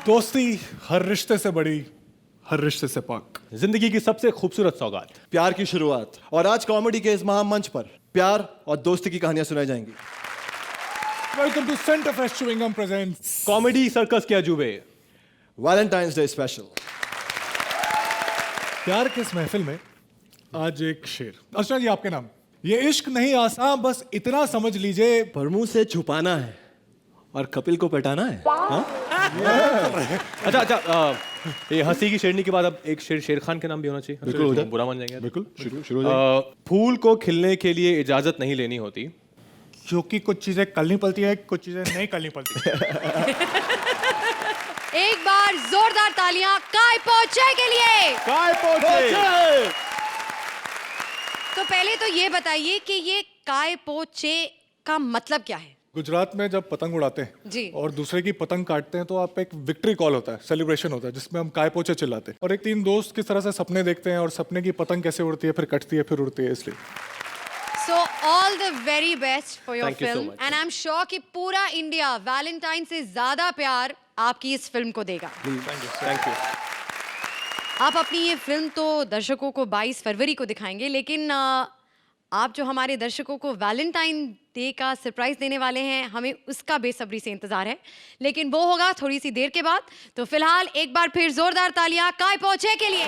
दोस्ती हर रिश्ते से बड़ी, हर रिश्ते से पाक। जिंदगी की सबसे खूबसूरत सौगात, प्यार की शुरुआत। और आज कॉमेडी के इस महामंच पर प्यार और दोस्ती की कहानियां सुनाई जाएंगी। Welcome to centre fresh chewing gum presents comedy circus के अजूबे, वैलेंटाइंस डे स्पेशल। प्यार के इस महफिल में आज एक शेर। अर्चना जी, आपके नाम। ये इश्क नहीं आसान, बस इतना समझ लीजिए। पर मुंह से छुपाना है और कपिल को पटाना है। हाँ? अच्छा, ये हंसी की शेरनी के बाद अब एक शेर शेर खान के नाम भी होना चाहिए। बिल्कुल हो जाए। बुरा मान जाएंगे। बिल्कुल शुरू हो जाए। फूल को खिलने के लिए इजाजत नहीं लेनी होती, क्योंकि कुछ चीजें करनी पड़ती है, कुछ चीजें नहीं करनी पड़ती। एक बार जोरदार तालियां काय पोचे के लिए। काय पोचे। तो पहले तो ये बताइए कि ये काय पोचे का मतलब क्या है? गुजरात में जब पतंग उड़ाते हैं जी। और दूसरे की पतंग काटते हैं तो आप एक विक्ट्री कॉल होता है, सेलिब्रेशन होता है, जिसमें हम काय पोचे चिल्लाते हैं और एक तीन दोस्त किस तरह से सपने देखते हैं और सपने की पतंग कैसे उड़ती है, फिर कटती है, फिर उड़ती है। इसलिए So all the very best for your Thank you so film much. and I'm sure कि पूरा इंडिया वैलेंटाइन से ज्यादा प्यार आपकी इस फिल्म को देगा। Thank you. आप अपनी ये फिल्म तो दर्शकों को 22 फरवरी को दिखाएंगे, लेकिन आप जो हमारे दर्शकों को वैलेंटाइन डे का सरप्राइज देने वाले हैं, हमें उसका बेसब्री से इंतजार है, लेकिन वो होगा थोड़ी सी देर के बाद। तो फिलहाल एक बार फिर जोरदार तालियां काय पोचे के लिए।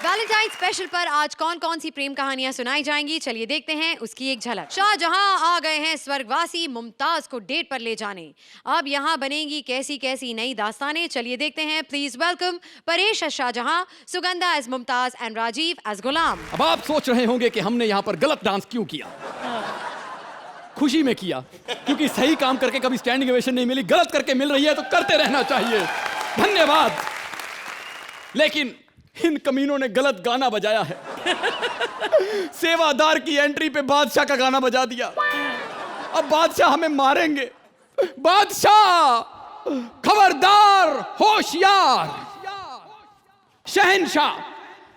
वैलेंटाइन स्पेशल पर आज कौन कौन सी प्रेम कहानियां सुनाई जाएंगी, चलिए देखते हैं उसकी एक झलक। शाहजहां आ गए हैं स्वर्गवासी मुमताज को डेट पर ले जाने। अब यहाँ बनेंगी कैसी कैसी नई दास्तानें, चलिए देखते हैं। Please welcome Paresh as Shahjahan, Sugandha as Mumtaz and Rajeev as Ghulam. अब आप सोच रहे होंगे कि हमने यहाँ पर गलत डांस क्यों किया। खुशी में किया, क्योंकि सही काम करके कभी स्टैंडिंग ओवेशन नहीं मिली, गलत करके मिल रही है तो करते रहना चाहिए। धन्यवाद। लेकिन इन कमीनों ने गलत गाना बजाया है। सेवादार की एंट्री पे बादशाह का गाना बजा दिया। अब बादशाह हमें मारेंगे। बादशाह खबरदार, होशियार, शहंशाह,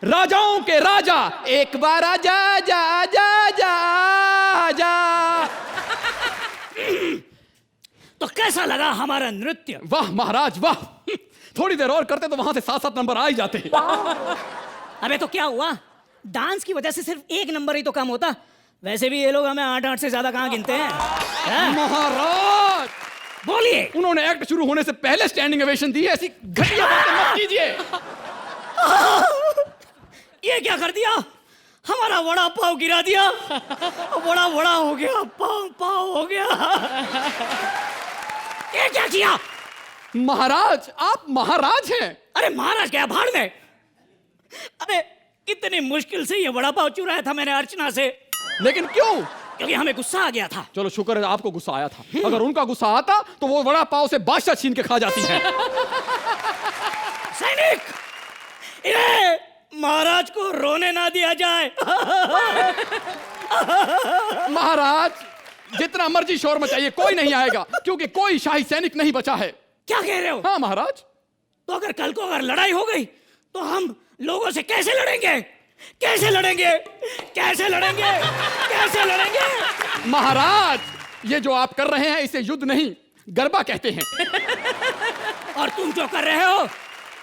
राजाओं के राजा, एक बार आजा जा जा जा जा। तो कैसा लगा हमारा नृत्य? वाह महाराज वाह। थोड़ी देर और करते तो वहां से 7-7 नंबर आ ही जाते। अबे तो क्या हुआ, डांस की वजह से सिर्फ एक नंबर ही तो कम होता। वैसे भी ये लोग हमें 8-8 से ज्यादा कहाँ गिनते हैं? महाराज बोलिए। उन्होंने एक्ट शुरू होने से पहले स्टैंडिंग ओवेशन दी है, ऐसी घटिया बातें मत कीजिए। ये क्या कर दिया? हमारा वड़ा पाव गिरा दिया। वड़ा वड़ा हो गया, पाव पाव हो गया। ये क्या किया? महाराज आप महाराज हैं। अरे महाराज क्या, भाड़ में। अबे कितनी मुश्किल से ये वड़ा पाव चुराया था मैंने अर्चना से। लेकिन क्यों? क्योंकि हमें गुस्सा आ गया था। चलो शुक्र है आपको गुस्सा आया था। अगर उनका गुस्सा आता तो वो वड़ा पाव से बादशाह छीन के खा जाती है। सैनिक, इन्हें महाराज को रोने ना दिया जाए। महाराज जितना मर्जी शोर मचाइए, कोई नहीं आएगा, क्योंकि कोई शाही सैनिक नहीं बचा है। क्या कह रहे हो? हाँ महाराज। तो अगर कल को अगर लड़ाई हो गई तो हम लोगों से कैसे लड़ेंगे? कैसे लड़ेंगे? कैसे लड़ेंगे? कैसे लड़ेंगे? महाराज ये जो आप कर रहे हैं इसे युद्ध नहीं, गरबा कहते हैं। और तुम जो कर रहे हो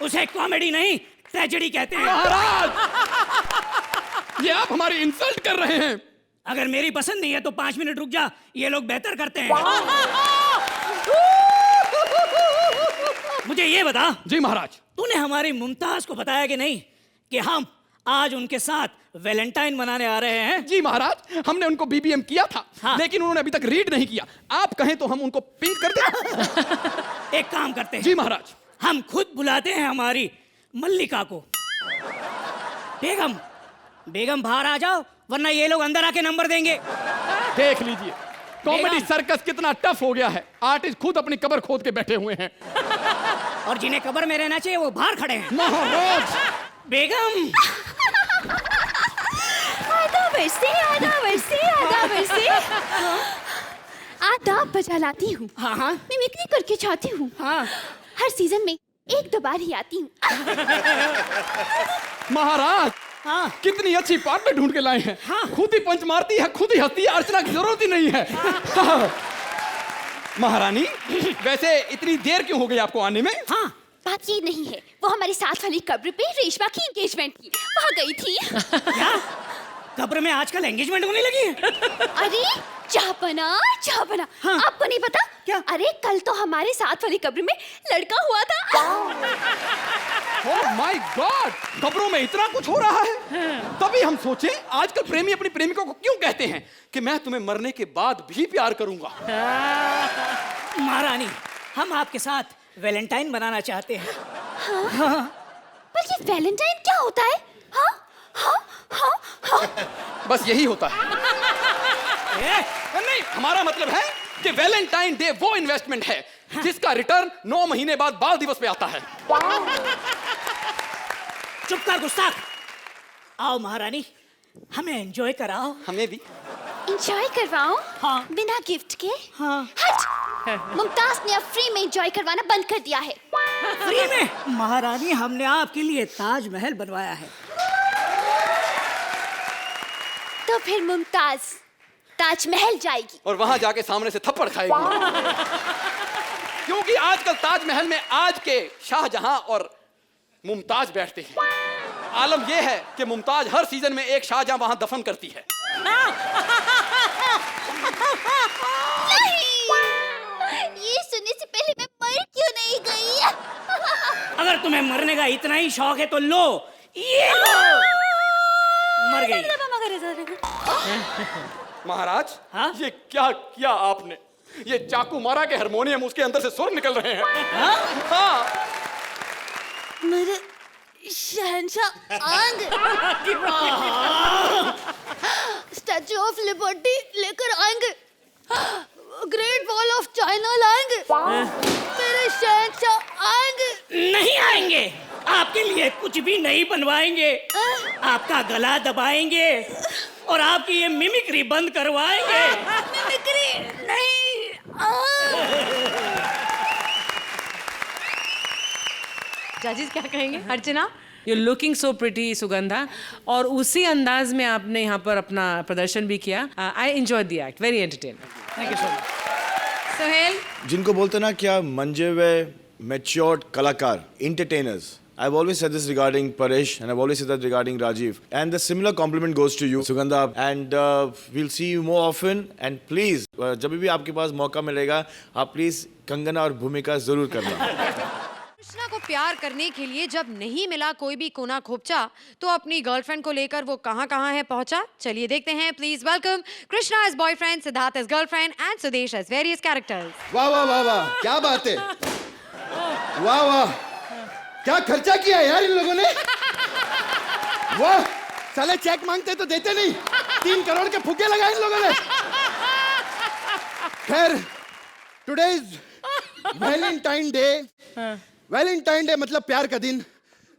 उसे कॉमेडी नहीं, ट्रेजेडी कहते हैं। महाराज ये आप हमारी इंसल्ट कर रहे हैं। अगर मेरी पसंद नहीं है तो 5 मिनट रुक जा, ये लोग बेहतर करते हैं। मुझे ये बता। जी महाराज। तूने हमारी मुमताज को बताया कि नहीं कि हम आज उनके साथ वैलेंटाइन मनाने आ रहे हैं? जी महाराज, हमने उनको बीबीएम किया था। हाँ। लेकिन उन्होंने अभी तक रीड नहीं किया। आप कहें तो हम उनको पिंक कर दें। एक काम करते हैं। जी महाराज। हम खुद बुलाते हैं हमारी मल्लिका को। बेगम, बेगम बाहर आ जाओ, वरना ये लोग अंदर आके नंबर देंगे। देख लीजिए कॉमेडी बेगम। सर्कस कितना टफ हो गया है। आर्टिस्ट खुद अपनी कब्र खोद के बैठे हुए हैं। और जिन्हें कब्र में रहना चाहिए वो बाहर खड़े हैं। महाराज बेगम। आधा वर्षे आदाब बजा लाती हूँ। हाँ हाँ मिमिक्री करके चाहती हूँ। हाँ। हर सीजन में 1-2 बार ही आती हूँ। महाराज हाँ। कितनी अच्छी पार्टनर ढूंढ के लाए हैं। हाँ। खुद ही पंच मारती है, खुद ही हंसती है, अर्चना की जरूरत ही नहीं है। महारानी वैसे इतनी देर क्यों हो गई आपको आने में? हाँ, बात ये नहीं है, वो हमारी साथ वाली कब्र पे रेशमा की एंगेजमेंट की वहाँ गई थी। क्या कब्र में आजकल एंगेजमेंट होने लगी है? अरे चाह बना हाँ। आपको नहीं पता क्या? अरे कल तो हमारे साथ वाली कब्र में लड़का हुआ था। ओह माय गॉड, खबरों में इतना कुछ हो रहा है। तभी हम सोचे आजकल प्रेमी अपनी प्रेमिका को क्यों कहते हैं कि मैं तुम्हें मरने के बाद भी प्यार करूंगा। महारानी, हम आपके साथ वैलेंटाइन बनाना चाहते हैं। पर ये वैलेंटाइन क्या होता है? हाँ हाँ हाँ हाँ। बस यही होता है। नहीं, हमारा मतलब है कि वैलेंटाइन डे वो इन्वेस्टमेंट है जिसका रिटर्न 9 महीने बाद बाल दिवस पे आता है। चुप कर गुस्ताख। आओ महारानी, हमें एंजॉय कराओ। हमें भी। एंजॉय करवाओ? हाँ। बिना गिफ्ट के? हाँ। हट! मुमताज ने अब फ्री में एंजॉय करवाना बंद कर दिया है। फ्री में? महारानी, हमने आपके लिए ताजमहल बनवाया है। तो फिर मुमताज ताजमहल जाएगी और वहां जाके सामने से थप्पड़ खाएगी। क्योंकि आजकल ताजमहल में आज के शाहजहां और मुमताज बैठते हैं। आलम यह है कि मुमताज हर सीजन में एक शाहजहां वहां दफन करती है। ये सुनने से पहले मैं मर क्यों नहीं गई? अगर तुम्हें मरने का इतना ही शौक है तो लो, ये लो। मर गई। महाराज, हाँ? ये क्या किया आपने? ये चाकू मारा के हारमोनियम उसके अंदर से सुर निकल रहे हैं। हाँ? मेरे शहंशाह आंग स्टैचू ऑफ लिबर्टी लेकर आएंगे, ग्रेट वॉल ऑफ चाइना लाएंगे, मेरे शहंशाह आएंगे। नहीं आएंगे, आपके लिए कुछ भी नहीं बनवाएंगे। आपका गला दबाएंगे और आपकी ये मिमिक्री बंद करवाएंगे। मिमिक्री नहीं। जजेस क्या कहेंगे? Archana, you looking so pretty Sugandha, और उसी अंदाज में आपने यहाँ पर अपना प्रदर्शन भी किया। I enjoy the act, very entertaining. Thank you so much. Sohail, जिनको बोलते ना क्या मंजे हुए मैच्योर्ड कलाकार, entertainers. I've always said this regarding Paresh and I've always said that regarding Rajiv. And the similar compliment goes to you, Sugandha. And we'll see you more often. And please, जब भी आपके पास मौका मिलेगा, आप please Kangana और भूमिका जरूर करना। कृष्णा को प्यार करने के लिए जब नहीं मिला कोई भी कोना खोपचा, तो अपनी गर्लफ्रेंड को लेकर वो कहाँ है पहुंचा। चलिए देखते हैं। Please welcome Krishna as boyfriend, Siddharth as girlfriend and Sudesh as various characters. वाह वाह वाह वाह, क्या बात है। वाह वाह, क्या खर्चा किया यार इन लोगों ने। वाह, साले चेक मांगते तो देते नहीं, 3 करोड़ के फुग्गे लगाए इन लोगों ने। खैर, today is Valentine day. Valentine day मतलब प्यार का दिन।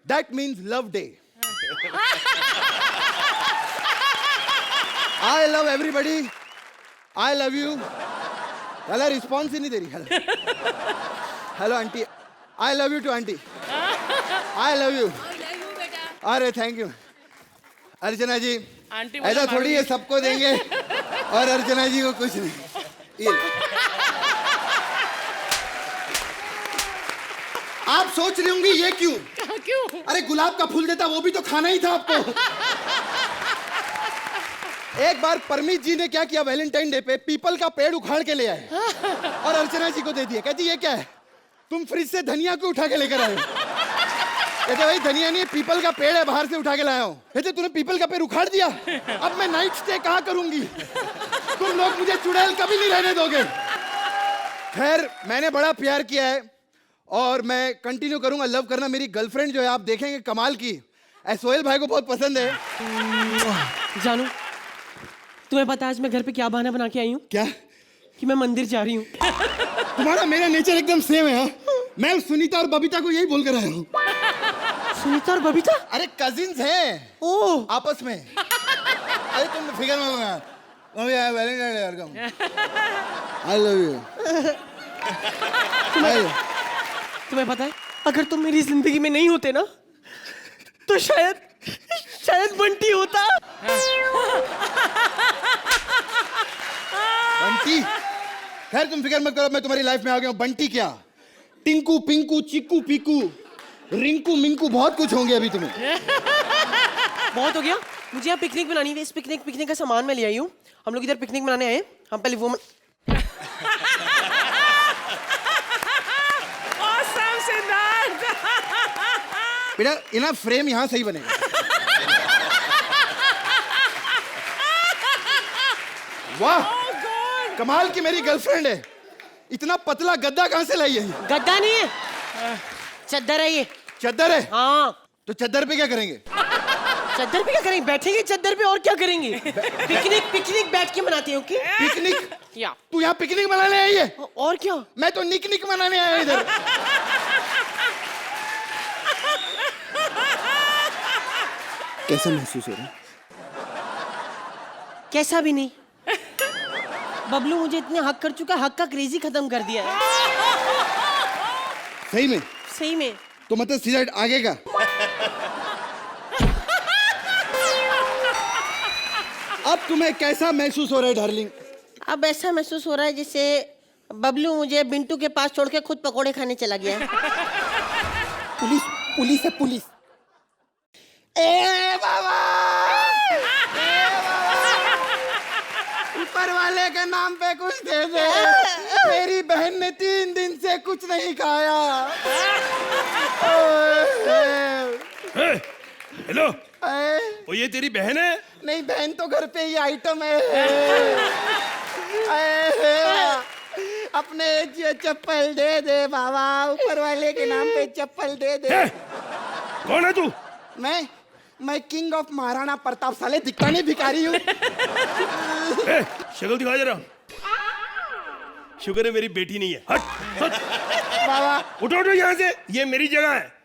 That means love day. I love everybody, I love you. Hello, response ही नहीं दे रही। Hello aunty, I love you too aunty, I love you. अरे थैंक यू अर्चना जी। ऐसा थोड़ी है सबको देंगे और अर्चना जी को कुछ नहीं। ये आप सोच रही होंगी ये क्यों? क्यों? अरे गुलाब का फूल देता वो भी तो खाना ही था आपको। एक बार परमीत जी ने क्या किया, वैलेंटाइन डे पे पीपल का पेड़ उखाड़ के ले आए और अर्चना जी को दे दिया। कहती ये क्या है? तुम फ्रिज से धनिया को उठा के लेकर आए। कहते भाई धनिया नहीं, पीपल का पेड़ है, बाहर से उठा के लाया हूँ। कहते तूने पीपल का पेड़ उखाड़ दिया, अब मैं नाइट स्टे कहाँ करूंगी? तुम लोग मुझे चुड़ैल कभी नहीं रहने दोगे। खैर, मैंने बड़ा प्यार किया है और मैं कंटिन्यू करूंगा लव करना। मेरी गर्लफ्रेंड जो है आप देखेंगे कमाल की। सोहेल भाई को बहुत पसंद है। जानू, तुम्हें पता है आज मैं घर पे क्या बहाना बना के आई हूँ? क्या? कि मैं मंदिर जा रही हूँ। तुम्हारा मेरा नेचर एकदम सेम है। हाँ? मैं सुनीता और बबीता को यही बोल कर आया हूँ। सुनीता और बबीता? अरे कजिन्स हैं। ओह, आपस में। अरे तुम फिगर में Valentine day welcome. I love you. तुम्हें पता है अगर तुम मेरी जिंदगी में नहीं होते ना तो शायद बंटी होता। बंटी? खैर तुम फिक्र मत करो, मैं तुम्हारी लाइफ में आ गया हूँ। बंटी क्या, टिंकू पिंकू चिक्कू पीकू रिंकू मिंकू बहुत कुछ होंगे अभी तुम्हें। बहुत हो गया, मुझे यहाँ पिकनिक बनानी है। इस पिकनिक का सामान मैं ले आई हूँ। हम लोग इधर पिकनिक मनाने आए हैं। हम पहले वो Awesome, Siddharth. बेटा ये ना फ्रेम यहाँ सही बनेगा। वाह कमाल की मेरी गर्लफ्रेंड है। इतना पतला गद्दा कहाँ से लाई है? गद्दा नहीं है, चद्दर है ये। चद्दर है? हाँ। तो चद्दर पे क्या करेंगे? चद्दर पे क्या करेंगे? बैठेंगे चद्दर पे और क्या करेंगे? पिकनिक बैठ के मनाते हैं। Okay picnic? या तू यहाँ पिकनिक मनाने आई है? और क्या? मैं तो निक मनाने आया हूं इधर। कैसा महसूस हो रहा है? कैसा भी नहीं। बबलू मुझे इतने हक कर चुका, हक का क्रेजी खत्म कर दिया है। सही में? सही में। तो मतलब सिगरेट आगे का? अब तुम्हें कैसा महसूस हो रहा है डार्लिंग? अब ऐसा महसूस हो रहा है जैसे बबलू मुझे बिंटू के पास छोड़ के खुद पकोड़े खाने चला गया है। पुलिस है पुलिस। ए बाबा! ऊपर वाले के नाम पे कुछ दे दे। मेरी बहन ने 3 दिन से कुछ नहीं खाया। हेलो, वो ये तेरी बहन है? नहीं बहन तो घर पे ही आइटम है। अपने चप्पल दे दे बाबा, ऊपर वाले के नाम पे चप्पल दे दे। कौन है तू? मैं किंग ऑफ महाराणा प्रताप, साले दिखता नहीं भिखारी हूँ। शक्ल दिखा जरा। शुक्र है मेरी बेटी नहीं है। हट बाबा उठो यहाँ से, ये मेरी जगह है।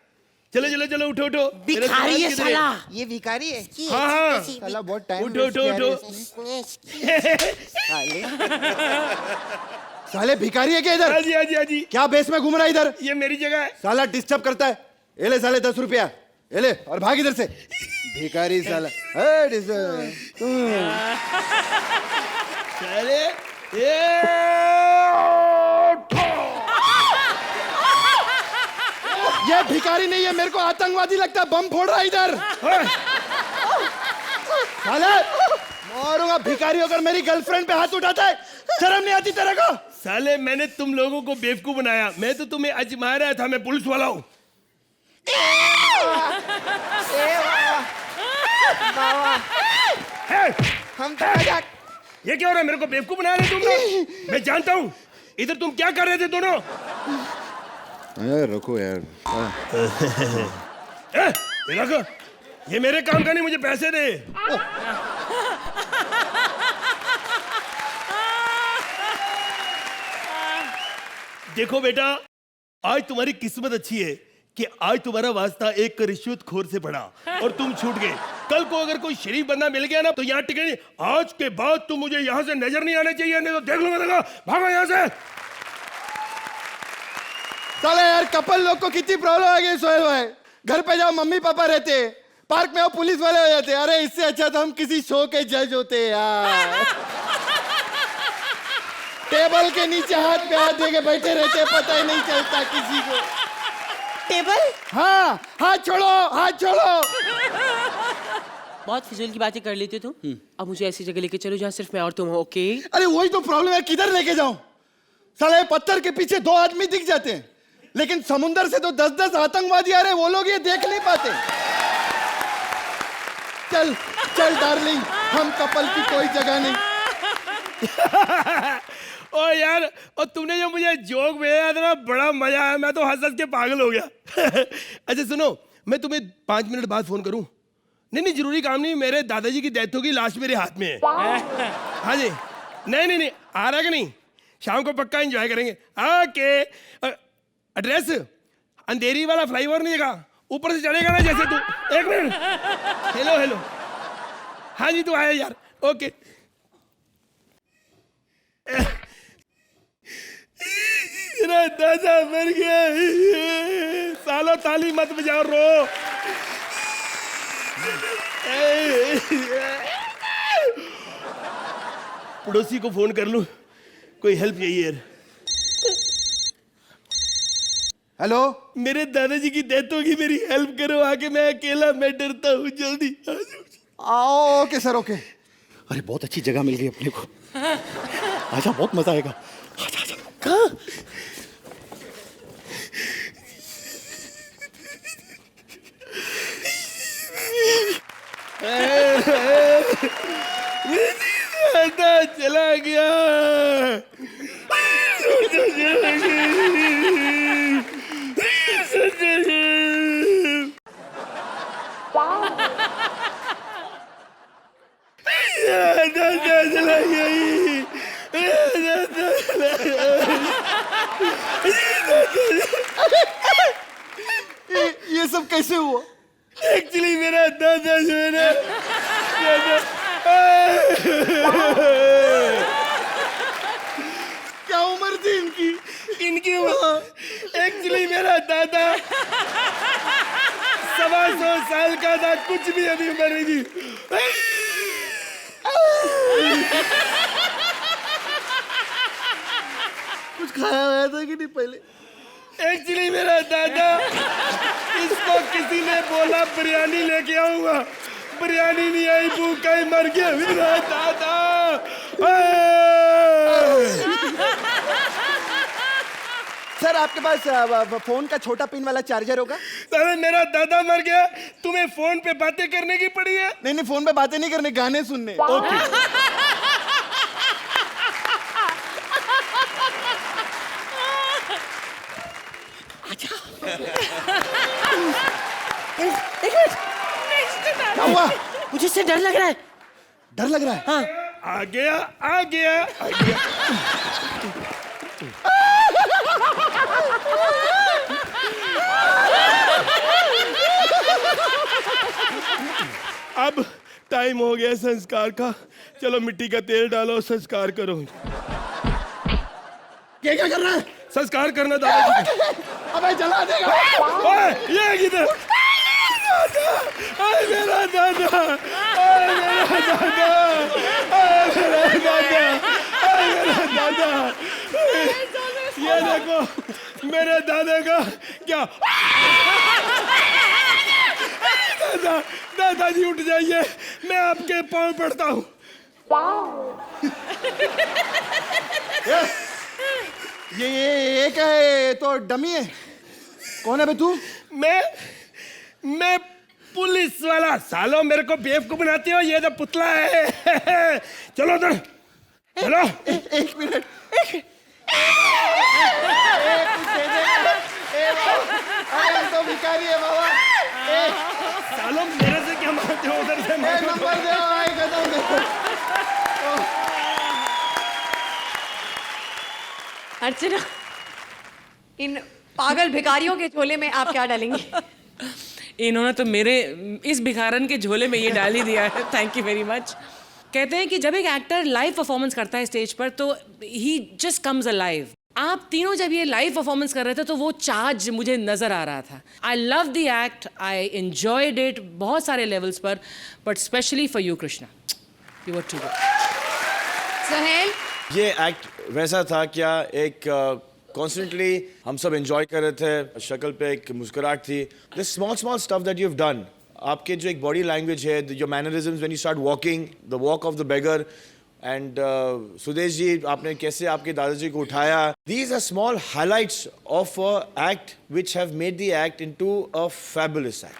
चलो उठो। भिखारी है साला। ये भिखारी है? हाँ साला बहुत टाइम। उठो। साले भिखारी है क्या इधर? हाँ जी। क्या बेस में घूम रहा है इधर? ये मेरी जगह है। साला डिस्टर्ब करता है। ये ले साले 10 रुपया, ये ले और भाग इधर से। भिखारी साला। साले ये भिखारी नहीं है, मेरे को आतंकवादी लगता है। बम फोड़ रहा है इधर। साले मारूंगा। भिखारी होकर मेरी गर्लफ्रेंड पे हाथ उठाता है, शर्म नहीं आती तेरे को? साले मैंने तुम लोगों को बेवकूफ बनाया। मैं तो तुम्हें आजमा रहा था, मैं पुलिस वाला हूँ। हम तो मजाक। ये क्या हो रहा है? मेरे को बेवकूफ बना रहे तुम लोग। मैं जानता हूँ इधर तुम क्या कर रहे थे दोनों। रुको यार। देखो, ये मेरे काम का नहीं, मुझे पैसे दे। देखो बेटा, आज तुम्हारी किस्मत अच्छी है कि आज तुम्हारा वास्ता एक रिश्वतखोर से पड़ा और तुम छूट गए। कल को अगर कोई शरीफ बंदा मिल गया ना तो यहाँ टिके नहीं। आज के बाद तुम मुझे यहाँ से नजर नहीं आने चाहिए, नहीं तो देख लूंगा। देखो, भागो यहाँ से। साले यार कपल लोग को कितनी प्रॉब्लम आ गई सोहेल भाई। घर पे जाओ मम्मी पापा रहते, पार्क में आओ पुलिस वाले हो जाते। अरे इससे अच्छा तो हम किसी शो के जज होते यार। टेबल के नीचे हाथ पे हाथ दे के बैठे रहते, पता ही नहीं चलता किसी को। टेबल? हाँ, हाथ छोड़ो। बहुत फिजूल की बातें कर लेते तुम। अब मुझे ऐसी जगह लेके चलो जहाँ सिर्फ मैं और तुम हो। ओके? अरे वही तो प्रॉब्लम है, किधर लेके जाऊं? साले पत्थर के पीछे 2 आदमी दिख जाते हैं, लेकिन समुंदर से तो 10-10 आतंकवादी आ रहे, वो लोग ये देख नहीं पाते। चल डार्लिंग, हम कपल की कोई जगह नहीं। ओ यार, और तुमने जो मुझे जोक भेजा था ना, बड़ा मजा आया। मैं तो हंस के पागल हो गया। अच्छा सुनो, मैं तुम्हें 5 मिनट बाद फोन करूं? नहीं जरूरी काम नहीं, मेरे दादाजी की डेथ होगी, लाश मेरे हाथ में है। हाँ जी। नहीं आ रहा कि नहीं? शाम को पक्का एंजॉय करेंगे। ओके। एड्रेस अंधेरी वाला फ्लाईओवर नहीं देखा? ऊपर से चढ़ेगा ना जैसे तू। 1 मिनट। हेलो। हाँ जी, तू आया यार। ओके। दादा मर गया। सालो ताली मत बजाओ, रो। पड़ोसी को फोन कर लूं, कोई हेल्प चाहिए यार। हेलो। मेरे दादाजी की डेथ होगी, मेरी हेल्प करो आके, मैं अकेला, मैं डरता हूँ, जल्दी आ जाओ। आओ। Okay sir, okay. अरे बहुत अच्छी जगह मिल गई अपने को। आजा, बहुत मजा आएगा। आजा आजा। कहाँ? दादा चला गया। दादा चला गया। ये सब कैसे हुआ? एक्चुअली मेरा दादा जो है ना, क्या उम्र थी इनकी? इनकी एक्चुअली मेरा दादा 125 साल का था, कुछ भी अभी उम्र नहीं थी। कुछ खाया हुआ था कि नहीं पहले? एक्चुअली मेरा दादा, इसको किसी ने बोला बिरयानी लेके आऊंगा, बिरयानी नहीं आई, भूखा ही मर गया मेरा दादा। सर आपके पास फोन का छोटा पिन वाला चार्जर होगा? साले मेरा दादा मर गया, तुम्हें फोन पे बातें करने की पड़ी है? नहीं नहीं, फोन पे बातें नहीं करने, गाने सुनने। ओके। क्या हुआ? मुझे इससे डर लग रहा है। डर लग रहा है? हाँ। आ गया आ गया आ गया। अब टाइम हो गया संस्कार का, चलो मिट्टी का तेल डालो, संस्कार करो। क्या कर रहा है? संस्कार करना दादाजी। अबे जला देगा। ओए, ये किधर? आए मेरा दादा, आए मेरा दादा, आए मेरा दादा, आए मेरा दादा। ये देखो मेरे दादा का क्या। दादा, दादाजी उठ जाइए, मैं आपके पाँव पड़ता हूँ। ये क्या है? तो डमी है। कौन है बे तू? मैं पुलिस वाला। सालो मेरे को बेवकूफ बनाते हो, ये तो पुतला है। चलो उधर चलो। एक मिनट। अरे हम तो भिखारी है बाबा। सालो मेरे से क्या मांगते हो? उधर से नंबर दे, आई खत्म दे। अर्चना, इन पागल भिखारियों के झोले में आप क्या डालेंगे? इन्होंने तो मेरे इस भिखारन के झोले में ये डाल ही दिया है। Thank you very much. कहते हैं कि जब एक एक्टर लाइव परफॉर्मेंस करता है स्टेज पर तो ही जस्ट कम्स अलाइव। आप तीनों जब ये लाइव परफॉर्मेंस कर रहे थे तो वो चार्ज मुझे नजर आ रहा था। I love the act, I enjoyed it बहुत सारे लेवल्स पर, but specially for you Krishna, you were too good. Sohail, ये एक्ट वैसा था क्या, एक कॉन्स्टेंटली हम सब एंजॉय कर रहे थे, शक्ल पे एक मुस्कुराहट थी। This small stuff that you have done, आपके जो एक बॉडी लैंग्वेज है, your mannerisms when you start walking, the walk of the beggar, and Sudesh ji आपने कैसे आपके दादाजी को उठाया, these are small highlights of a act which have made the act into a fabulous act.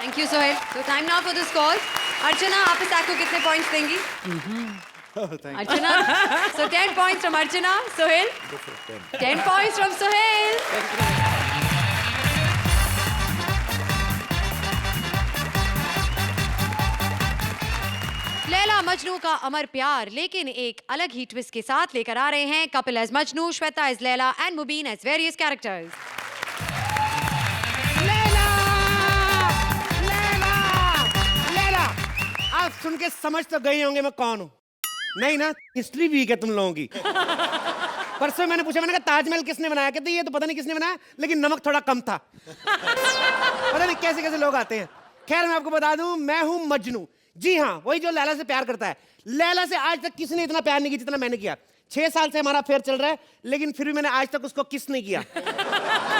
Thank you Sohail. तो time now for the score. Archana, आप इस act को कितने पॉइंट्स देंगी? Archana, so 10 points from Archana. Sohail? 10 points from Sohail. Laila Majnu का अमर प्यार, लेकिन एक अलग ही ट्विस्ट के साथ लेकर आ रहे हैं Kapil as Majnu, Shweta as Laila and Mubeen as various characters. Laila, आप सुन के समझ तो गए होंगे मैं कौन हूँ। नहीं ना, हिस्ट्री वीक है तुम लोगों की। परसों मैंने पूछा, मैंने कहा ताजमहल किसने बनाया? कहते ये तो पता नहीं किसने बनाया, लेकिन नमक थोड़ा कम था। पता नहीं कैसे कैसे लोग आते हैं। खैर मैं आपको बता दूं, मैं हूं मजनू। जी हाँ, वही जो लैला से प्यार करता है। लैला से आज तक किसी ने इतना प्यार नहीं किया जितना मैंने किया। 6 साल से हमारा अफेयर चल रहा है, लेकिन फिर भी मैंने आज तक उसको किस नहीं किया।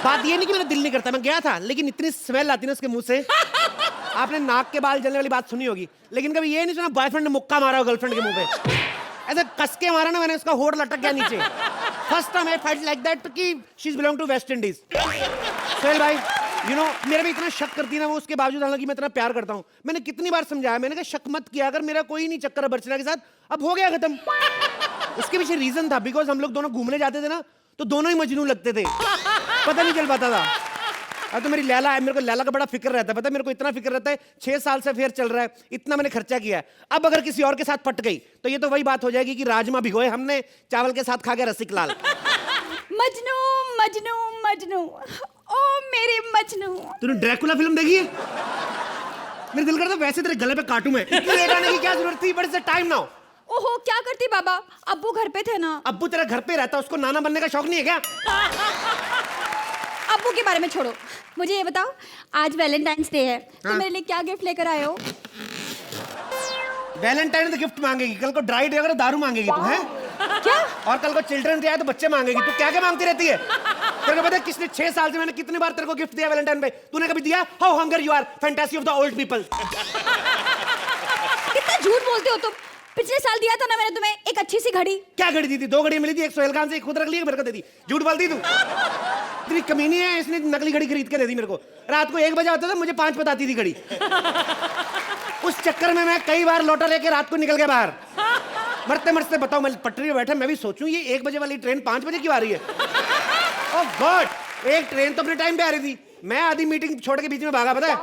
बात ये नहीं कि मेरा दिल नहीं करता, मैं गया था, लेकिन इतनी स्मेल आती ना उसके मुंह से। आपने नाक के बाल जलने वाली बात सुनी होगी, लेकिन कभी ये नहीं सुना बॉयफ्रेंड ने मुक्का मारा हो गर्लफ्रेंड के मुंह पे। ऐसे कस के मारा ना मैंने, उसका होठ लटक गया नीचे। First time I felt like that कि she is belong to West Indies. Sohail भाई, यू नो मेरा भी इतना शक करती है ना वो, उसके बावजूद हालांकि मैं इतना प्यार करता हूँ। मैंने कितनी बार समझाया, मैंने कहा शक मत किया अगर, मेरा कोई नहीं चक्कर है बर्चना के साथ, अब हो गया खत्म। उसके पीछे रीजन था, बिकॉज हम लोग दोनों घूमने जाते थे ना, तो दोनों ही मजनू लगते थे, पता नहीं चल पाता था। अब तो मेरी लैला है, मेरे को लैला का बड़ा फिक्र रहता है, पता है मेरे को इतना फिक्र रहता है, 6 साल से अफेयर चल रहा है, इतना मैंने खर्चा किया है। अब अगर किसी और के साथ पट गई तो ये तो वही बात हो जाएगी कि राजमा भिगोए हमने, चावल के साथ खा गया रसिक लाल। मजनू मजनू मजनू, ओ मेरे मजनू। तूने ड्रैकुला फिल्म देखी है? मेरे दिल करता वैसे तेरे गले पे काटूं मैं। इतनी लेट आने की क्या जरूरत थी? But it's time now. ओहो, क्या करती बाबा, अब्बू घर पे थे ना। अब्बू तेरा घर पे रहता, उसको नाना बनने का शौक नहीं है क्या? अब्बू के बारे में छोड़ो, मुझे ये बताओ, आज वैलेंटाइंस डे है, तो मेरे लिए क्या गिफ्ट लेकर आए हो? वैलेंटाइन तो गिफ्ट मांगेगी, कल को ड्राई डे अगर दारू मांगेगी तू, हैं? क्या? और कल को चिल्ड्रन डे आए तो बच्चे मांगेगी, तू क्या क्या मांगती रहती है? तेरे को पता है किसने 6 साल से मैंने कितनी बार तेरे को गिफ्ट दिया वैलेंटाइन पे? तूने कभी दिया? How hunger you are, fantasy of the old people. कितना झूठ बोलते हो तुम। पिछले साल दिया था ना मैंने तुम्हें एक अच्छी सी घड़ी। क्या घड़ी दी थी? 2 घड़ी मिली थी, एक सोहेल खान से, एक खुद रख ली, मेरे को दे दी। झूठ बोलती तू, इतनी कमीनी है, इसने नकली घड़ी खरीद के दे दी मेरे को। रात को 1 बजे होता था, मुझे 5 बताती थी घड़ी। उस चक्कर में मैं कई बार लौटा लेके रात को निकल गया बाहर। मरते मरते बताओ, मैं पटरी में बैठा, मैं भी सोचूं ये 1 बजे वाली ट्रेन 5 बजे क्यों आ रही है? ओह गॉड, एक ट्रेन तो अपने टाइम पे आ रही थी, मैं आधी मीटिंग छोड़ के बीच में भागा, पता है?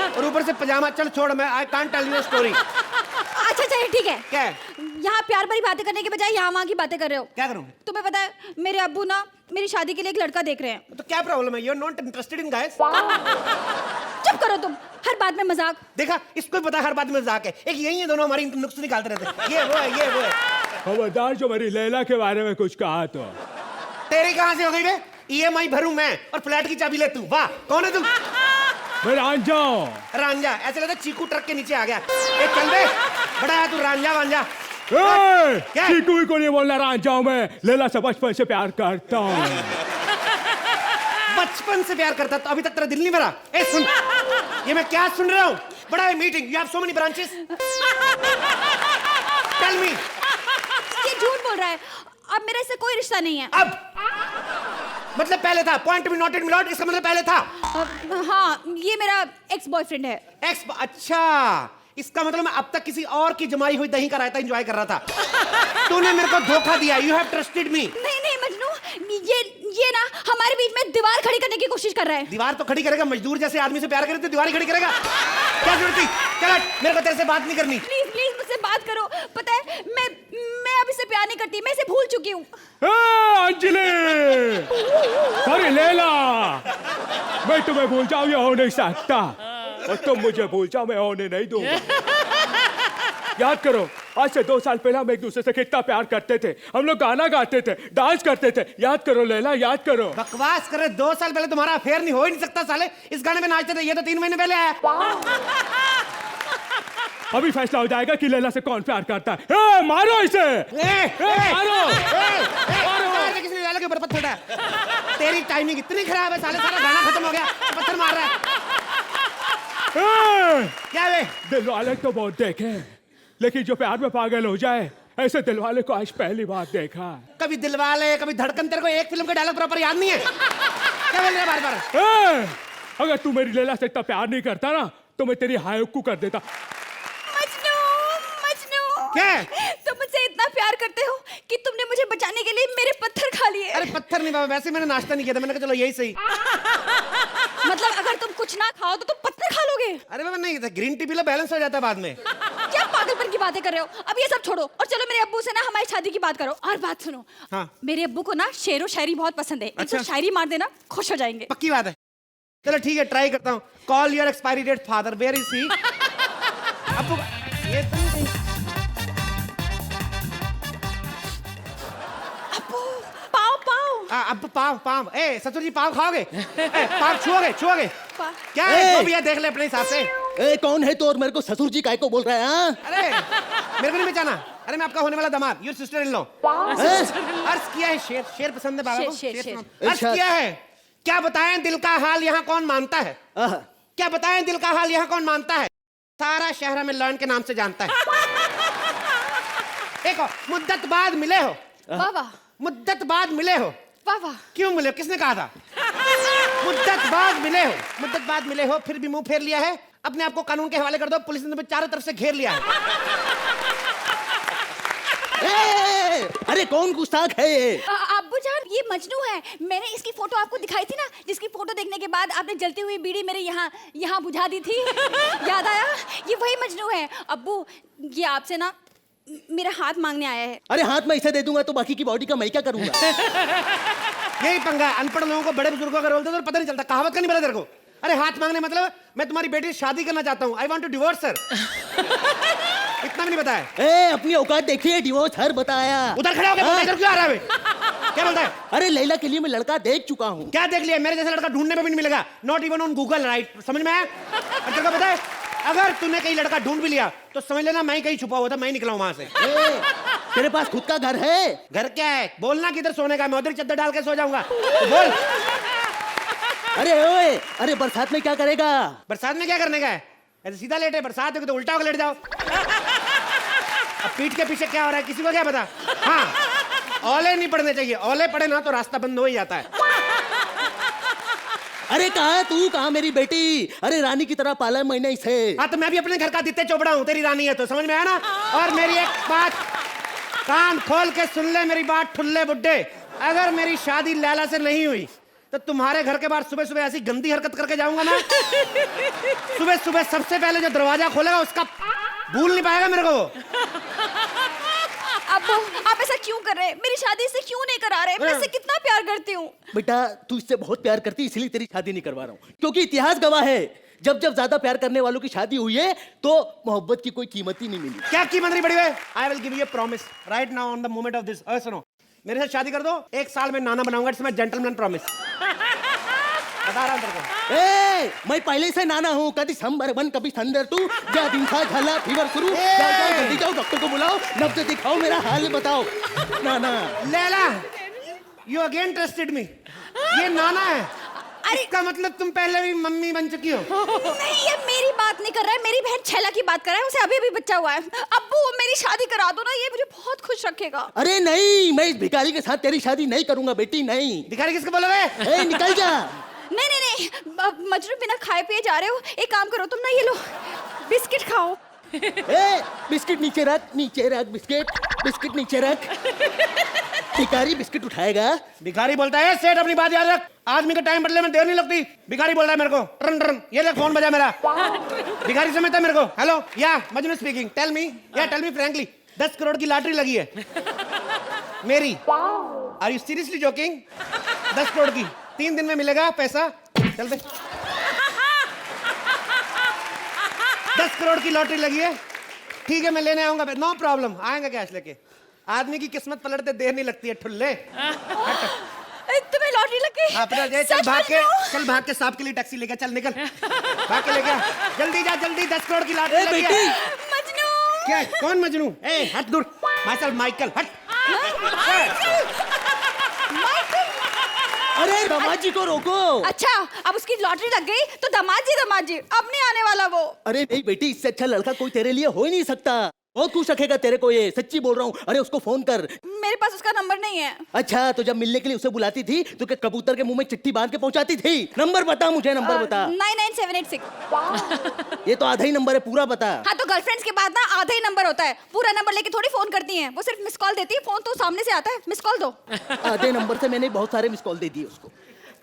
और ऊपर से पजामा, चल छोड़, मैं I can't tell you story. अच्छा चलिए ठीक है। क्या है? यहाँ प्यार भरी बातें करने के बजाय यहाँ वहाँ की बातें कर रहे हो। क्या करूं? तुम्हें पता है मेरे अब्बू ना मेरी शादी के लिए एक लड़का देख रहे हैं। तो क्या प्रॉब्लम है? You are not interested in guys? चुप करो तुम, हर बात में मजाक। देखा, इसको भी पता है हर बात में मजाक है। एक यही है, दोनों हमारी नुक्स निकालते रहते हैं, ये वो है, ये वो है। खबरदार जो मेरी लैला के बारे में कुछ कहा तो। तेरी कहां से हो गई बे? EMI भरूं मैं और फ्लैट की चाबी ले तू। वाह, कौन है तू? मैं रांझा हूं। रांझा? ऐसे लगता चीकू ट्रक के नीचे आ गया। ए चल बे, बड़ा है तू रांझा वांझा। क्या? चीकू को नहीं बोलना, रांझा हूं मैं। लैला से बचपन से प्यार करता हूं। बचपन से प्यार करता, तो अभी तक तेरा दिल नहीं भरा? ए सुन, ये मैं क्या सुन रहा हूँ? बड़ा है meeting, you have so many branches. Tell me. ये झूठ बोल रहा है, अब मेरा इससे कोई रिश्ता नहीं है। अब मतलब पहले था, point to be noted milord, इसका मतलब पहले था। हाँ, ये मेरा एक्स बॉयफ्रेंड है। एक्स? अच्छा, इसका मतलब मैं अब तक किसी और की जमाई हुई दही का रायता एंजॉय कर रहा था। तूने मेरे को धोखा दिया। You have trusted me. नहीं नहीं मजनू, ये ना हमारे बीच में दीवार खड़ी करने की कोशिश कर रहा है। दीवार तो खड़ी करेगा, मजदूर जैसे आदमी से प्यार करे तो दीवार ही खड़ी करेगा। क्या जरूरत थी? चल हट, मेरे को तेरे से बात नहीं करनी। प्लीज प्लीज मुझसे बात करो। पता है मैं अब इससे प्यार नहीं करती, मैं इसे भूल चुकी हूँ। अंजलि, अरे लैला, मैं तुम्हें भूल जाऊं ये हो नहीं सकता, और तुम मुझे भूल जाओ मैं होने नहीं दूंगा। याद करो, आज से 2 साल पहले हम एक दूसरे से कितना प्यार करते थे। हम लोग गाना गाते थे, डांस करते थे। याद करो लैला, याद करो। बकवास कर रहे, 2 साल पहले तुम्हारा अफेयर नहीं हो ही नहीं सकता साले। इस गाने में नाचते थे, ये तो 3 महीने पहले आया। अभी फैसला हो जाएगा कि लैला से कौन प्यार करता है। ए, मारो इसे। मारो। किसी ने लैला के ऊपर पत्थर डाला। तेरी टाइमिंग इतनी खराब है साले, सारा गाना खत्म हो गया, पत्थर मार रहा है। क्या वे? दिल वाले तो बहुत देखे, लेकिन जो प्यार में पागल हो जाए, ऐसे दिल वाले को आज पहली बार देखा। कभी दिलवाले, कभी धड़कन, तेरे को एक फिल्म का डायलॉग प्रॉपर याद नहीं है? क्या बोल रहा है बार बार? अगर तू मेरी लैला से इतना प्यार नहीं करता ना, तो मैं तेरी हायकू कर देता। मजनू मजनू, क्या? तुम मुझसे इतना प्यार करते हो कि तुमने मुझे बचाने के लिए मेरे पत्थर खा लिए। अरे पत्थर नहीं बाबा, वैसे मैंने नाश्ता नहीं किया था, मैंने कहा चलो यही सही। मतलब अगर तुम कुछ ना खाओ तो तुम पत्थर खा लोगे? अरे बाबा नहीं, green tea P low, balance हो जाता है बाद में। क्या पागलपन की बातें कर रहे हो? अब ये सब छोड़ो और चलो मेरे अब्बू से ना हमारी शादी की बात करो। और बात सुनो, हाँ। मेरे अब्बू को ना शेरो शायरी बहुत पसंद है। अच्छा। इनको शायरी मार देना, खुश हो जाएंगे। पक्की बात है। चलो ठीक है, ट्राई करता हूँ। Call your expiry date father, where is he? अब्बू, ये तो नहीं। अब्बू, पाव पाव। अब पाव पाव। ए ससुर जी, पाव खाओगे? पाव छुओगे छुओगे? पाव। क्या है? तो भैया देख ले अपने हिसाब से। ए कौन है तो, और मेरे को ससुर जी काय को बोल रहा है? हाँ? अरे मेरे को नहीं पहचाना? अरे मैं आपका होने वाला दामाद, योर सिस्टर इन लॉ। अर्ज किया है शेर, शेर पसंद है बाबा को? शेर, शेर, शेर। अर्ज किया है क्या बताएं दिल का हाल यहाँ कौन मानता है? क्या बताएं दिल का हाल यहाँ कौन मानता है? सारा शहर में लर्न के नाम से जानता है। देखो, मुद्दत बाद मिले हो। वाह वाह मुद्दत बाद मिले हो। वाह वाह। क्यों मिले? किसने कहा था? मुद्दत बाद मिले हो। मुद्दत बाद मिले हो, फिर भी मुंह फेर लिया है। अपने आप को कानून के हवाले कर दो, पुलिस ने तुम्हें चारों तरफ से घेर लिया है। अरे कौन गुस्ताख है ये? अब्बू जान, ये मजनू है। मैंने इसकी फोटो आपको दिखाई थी ना, जिसकी फोटो देखने के बाद आपने जलती हुई बीड़ी मेरे यहाँ बुझा दी थी। याद आया? ये वही मजनू है। अब्बू, ये आपसे ना मेरा हाथ मांगने आया है। अरे हाथ मैं इसे दे दूंगा तो बाकी की बॉडी का मैं क्या करूंगा? यही पंगा है, अनपढ़ लोगों को बड़े बुजुर्गों का रोल दे तो पता नहीं चलता। कहावत का नहीं पता तेरे को? अरे हाथ मांगने मतलब मैं तुम्हारी बेटी से शादी करना चाहता हूँ। I want to divorce sir. इतना भी नहीं बताया? ए, अपनी औकात देखिए, डिवोर्स हर बताया। उधर खड़ा हो गया, इधर क्यों आ रहा है? क्या बोलता है? अरे लैला के लिए मैं लड़का देख चुका हूँ। क्या देख लिया? मेरे जैसा लड़का ढूंढने में भी नहीं मिलेगा। Not even on Google, right? समझ में आया? और तेरे को पता है, अगर तूने कहीं लड़का ढूंढ भी लिया तो समझ लेना मैं कहीं छुपा हुआ था, मैं निकला हूं वहां से। तेरे पास खुद का घर है? घर क्या है? बोलना किधर सोने का? मैं उधर चद्दर डाल के सो जाऊंगा। तो बोल। अरे ओए, अरे बरसात में क्या करेगा? बरसात में क्या करने का है? ऐसे सीधा लेटे, बरसात है तो उल्टा होकर लेट जाओ। अब पीठ के पीछे क्या हो रहा है किसी को क्या पता? हाँ, ओले नहीं पड़ने चाहिए। ओले पड़े ना तो रास्ता बंद हो ही जाता है। अरे कहा तू, कहा मेरी बेटी? अरे रानी की तरह पाला मैंने इसे। हाँ, तो मैं भी अपने घर का आदित्य चोपड़ा हूँ, तेरी रानी है तो। समझ में आया ना? और मेरी एक बात कान खोल के सुन ले, मेरी बात ठुल्ले बुड्ढे। अगर मेरी शादी लैला से नहीं हुई तो तुम्हारे घर के बाहर सुबह सुबह ऐसी गंदी हरकत करके जाऊंगा ना। सुबह सुबह सबसे पहले जो दरवाजा खोलेगा उसका भूल नहीं पाएगा मेरे को वो। अब्बू, आप ऐसा क्यों कर रहे हैं? मेरी शादी से क्यों नहीं करा रहे? मैं इससे कितना प्यार करती हूँ। बेटा, तू इससे बहुत प्यार करती, इसलिए तेरी शादी नहीं करवा रहा हूँ। क्योंकि इतिहास गवाह है, जब जब ज्यादा प्यार करने वालों की शादी हुई है तो मोहब्बत की कोई कीमत ही नहीं मिली। क्या कीमत नहीं पड़ी है? I will give you a promise right now on the moment of this. सुनो, मेरे साथ शादी कर दो, 1 साल में नाना बनाऊंगा। It's my gentleman promise. बता रहा हूं तेरे को। ए, मैं पहले से नाना हूँ। कभी संबर 1, कभी संदर 2, जा दिन था झाला फीवर शुरू। जाओ जाओ जल्दी जाओ, डॉक्टर को बुलाओ, नब्ज दिखाओ, मेरा हाल बताओ। नाना। Laila, you again trusted me. ये नाना है। इसका मतलब तुम पहले भी मम्मी बन चुकी हो। नहीं, ये मेरी बात नहीं कर रहा है, मेरी बहन छैला की बात कर रहा है। उसे अभी अभी बच्चा हुआ है। अब्बू, मेरी शादी करा दो ना, ये मुझे बहुत खुश रखेगा। अरे नहीं, मैं इस भिखारी के साथ तेरी शादी नहीं करूंगा बेटी, नहीं। भिखारी किसको बोलोगे? ए, निकल जा। नहीं नहीं नहीं, मजनू बिना खाए पिए जा रहे हो। एक काम करो तुम ना, ये लो बिस्किट खाओ। ए, बिस्किट नीचे रख, नीचे रख बिस्किट, बिस्किट नीचे रख। भिखारी बिस्किट उठाएगा। भिखारी बोलता है, सेठ अपनी बात याद रख, आदमी का टाइम बदलने में देर नहीं लगती। भिखारी बोल रहा है मेरे को, टर्न टर्न, ये ले फोन बजा मेरा। भिखारी समझता है मेरे को। Hello, yeah Majnu speaking, tell me frankly, 10 crore की लॉटरी लगी है मेरी। Are you seriously joking? 10 crore की 3 दिन में मिलेगा पैसा। चल दे। 10 करोड़ की लॉटरी लगी है, ठीक है मैं लेने आऊंगा। नो प्रॉब्लम, आएंगे कैश लेके। आदमी की किस्मत पलटते देर नहीं लगती है ठुल्ले। तुम्हें लॉटरी लग गई? चल भाग के सांप के लिए टैक्सी लेके चल, निकल भाग के लेके जल्दी जा, जल्दी। 10 करोड़ की लॉटरी लगी है। मजनू। क्या? कौन मजनू? ए, हट दूर। माइकल, हट। अरे दामाद जी को रोको। अच्छा, अब उसकी लॉटरी लग गई तो दामाद जी अब नहीं आने वाला वो। अरे नहीं बेटी, इससे अच्छा लड़का कोई तेरे लिए हो ही नहीं सकता। बहुत खुश रखेगा तेरे को, ये सच्ची बोल रहा हूँ। अरे उसको फोन कर। मेरे पास उसका नंबर नहीं है। अच्छा, तो जब मिलने के लिए उसे बुलाती थी तो क्या कबूतर के मुंह में चिट्ठी बांध के पहुंचाती थी? नंबर बता मुझे, नंबर बता। 99786। ये तो आधा ही नंबर है, पूरा बता। हाँ, तो गर्लफ्रेंड्स के बाद ना आधा ही नंबर होता है। पूरा नंबर लेके थोड़ी फोन करती हैं, वो सिर्फ मिस कॉल देती है। फोन तो सामने से आता है, मिस कॉल दो। आधे नंबर से मैंने बहुत सारे मिस कॉल दे दिए उसको।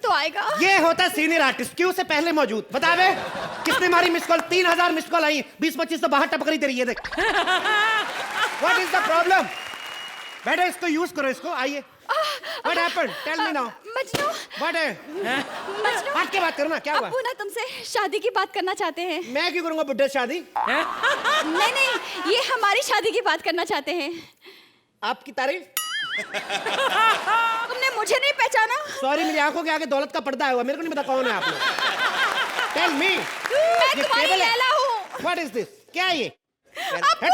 तो आएगा। ये होता सीनियर आर्टिस्ट, क्यों से पहले मौजूद। बता बे, किसने मारी मिस कॉल? 3000 मिस कॉल आई, 20-25 तो बाहर टपक रही तेरी। ये देख। What is the problem? बैठो, इसको यूज करो, इसको। आइए। What happened? Tell me now. Majnu. What है? मजनू। बात के बात करना, क्या हुआ? अब्बू ना तुमसे शादी की बात करना चाहते हैं। मैं क्यों करूंगा बुड्ढे शादी? नहीं, ये हमारी शादी की बात करना चाहते हैं। आपकी तारीफ? तुमने मुझे नहीं पहचाना? सॉरी, मेरी आंखों के आगे दौलत का पर्दा हुआ, मेरे को नहीं पता कौन है आप लोग। Tell me. मैं तुम्हारी लैला हूँ। What is this? क्या है ये? अब्बू,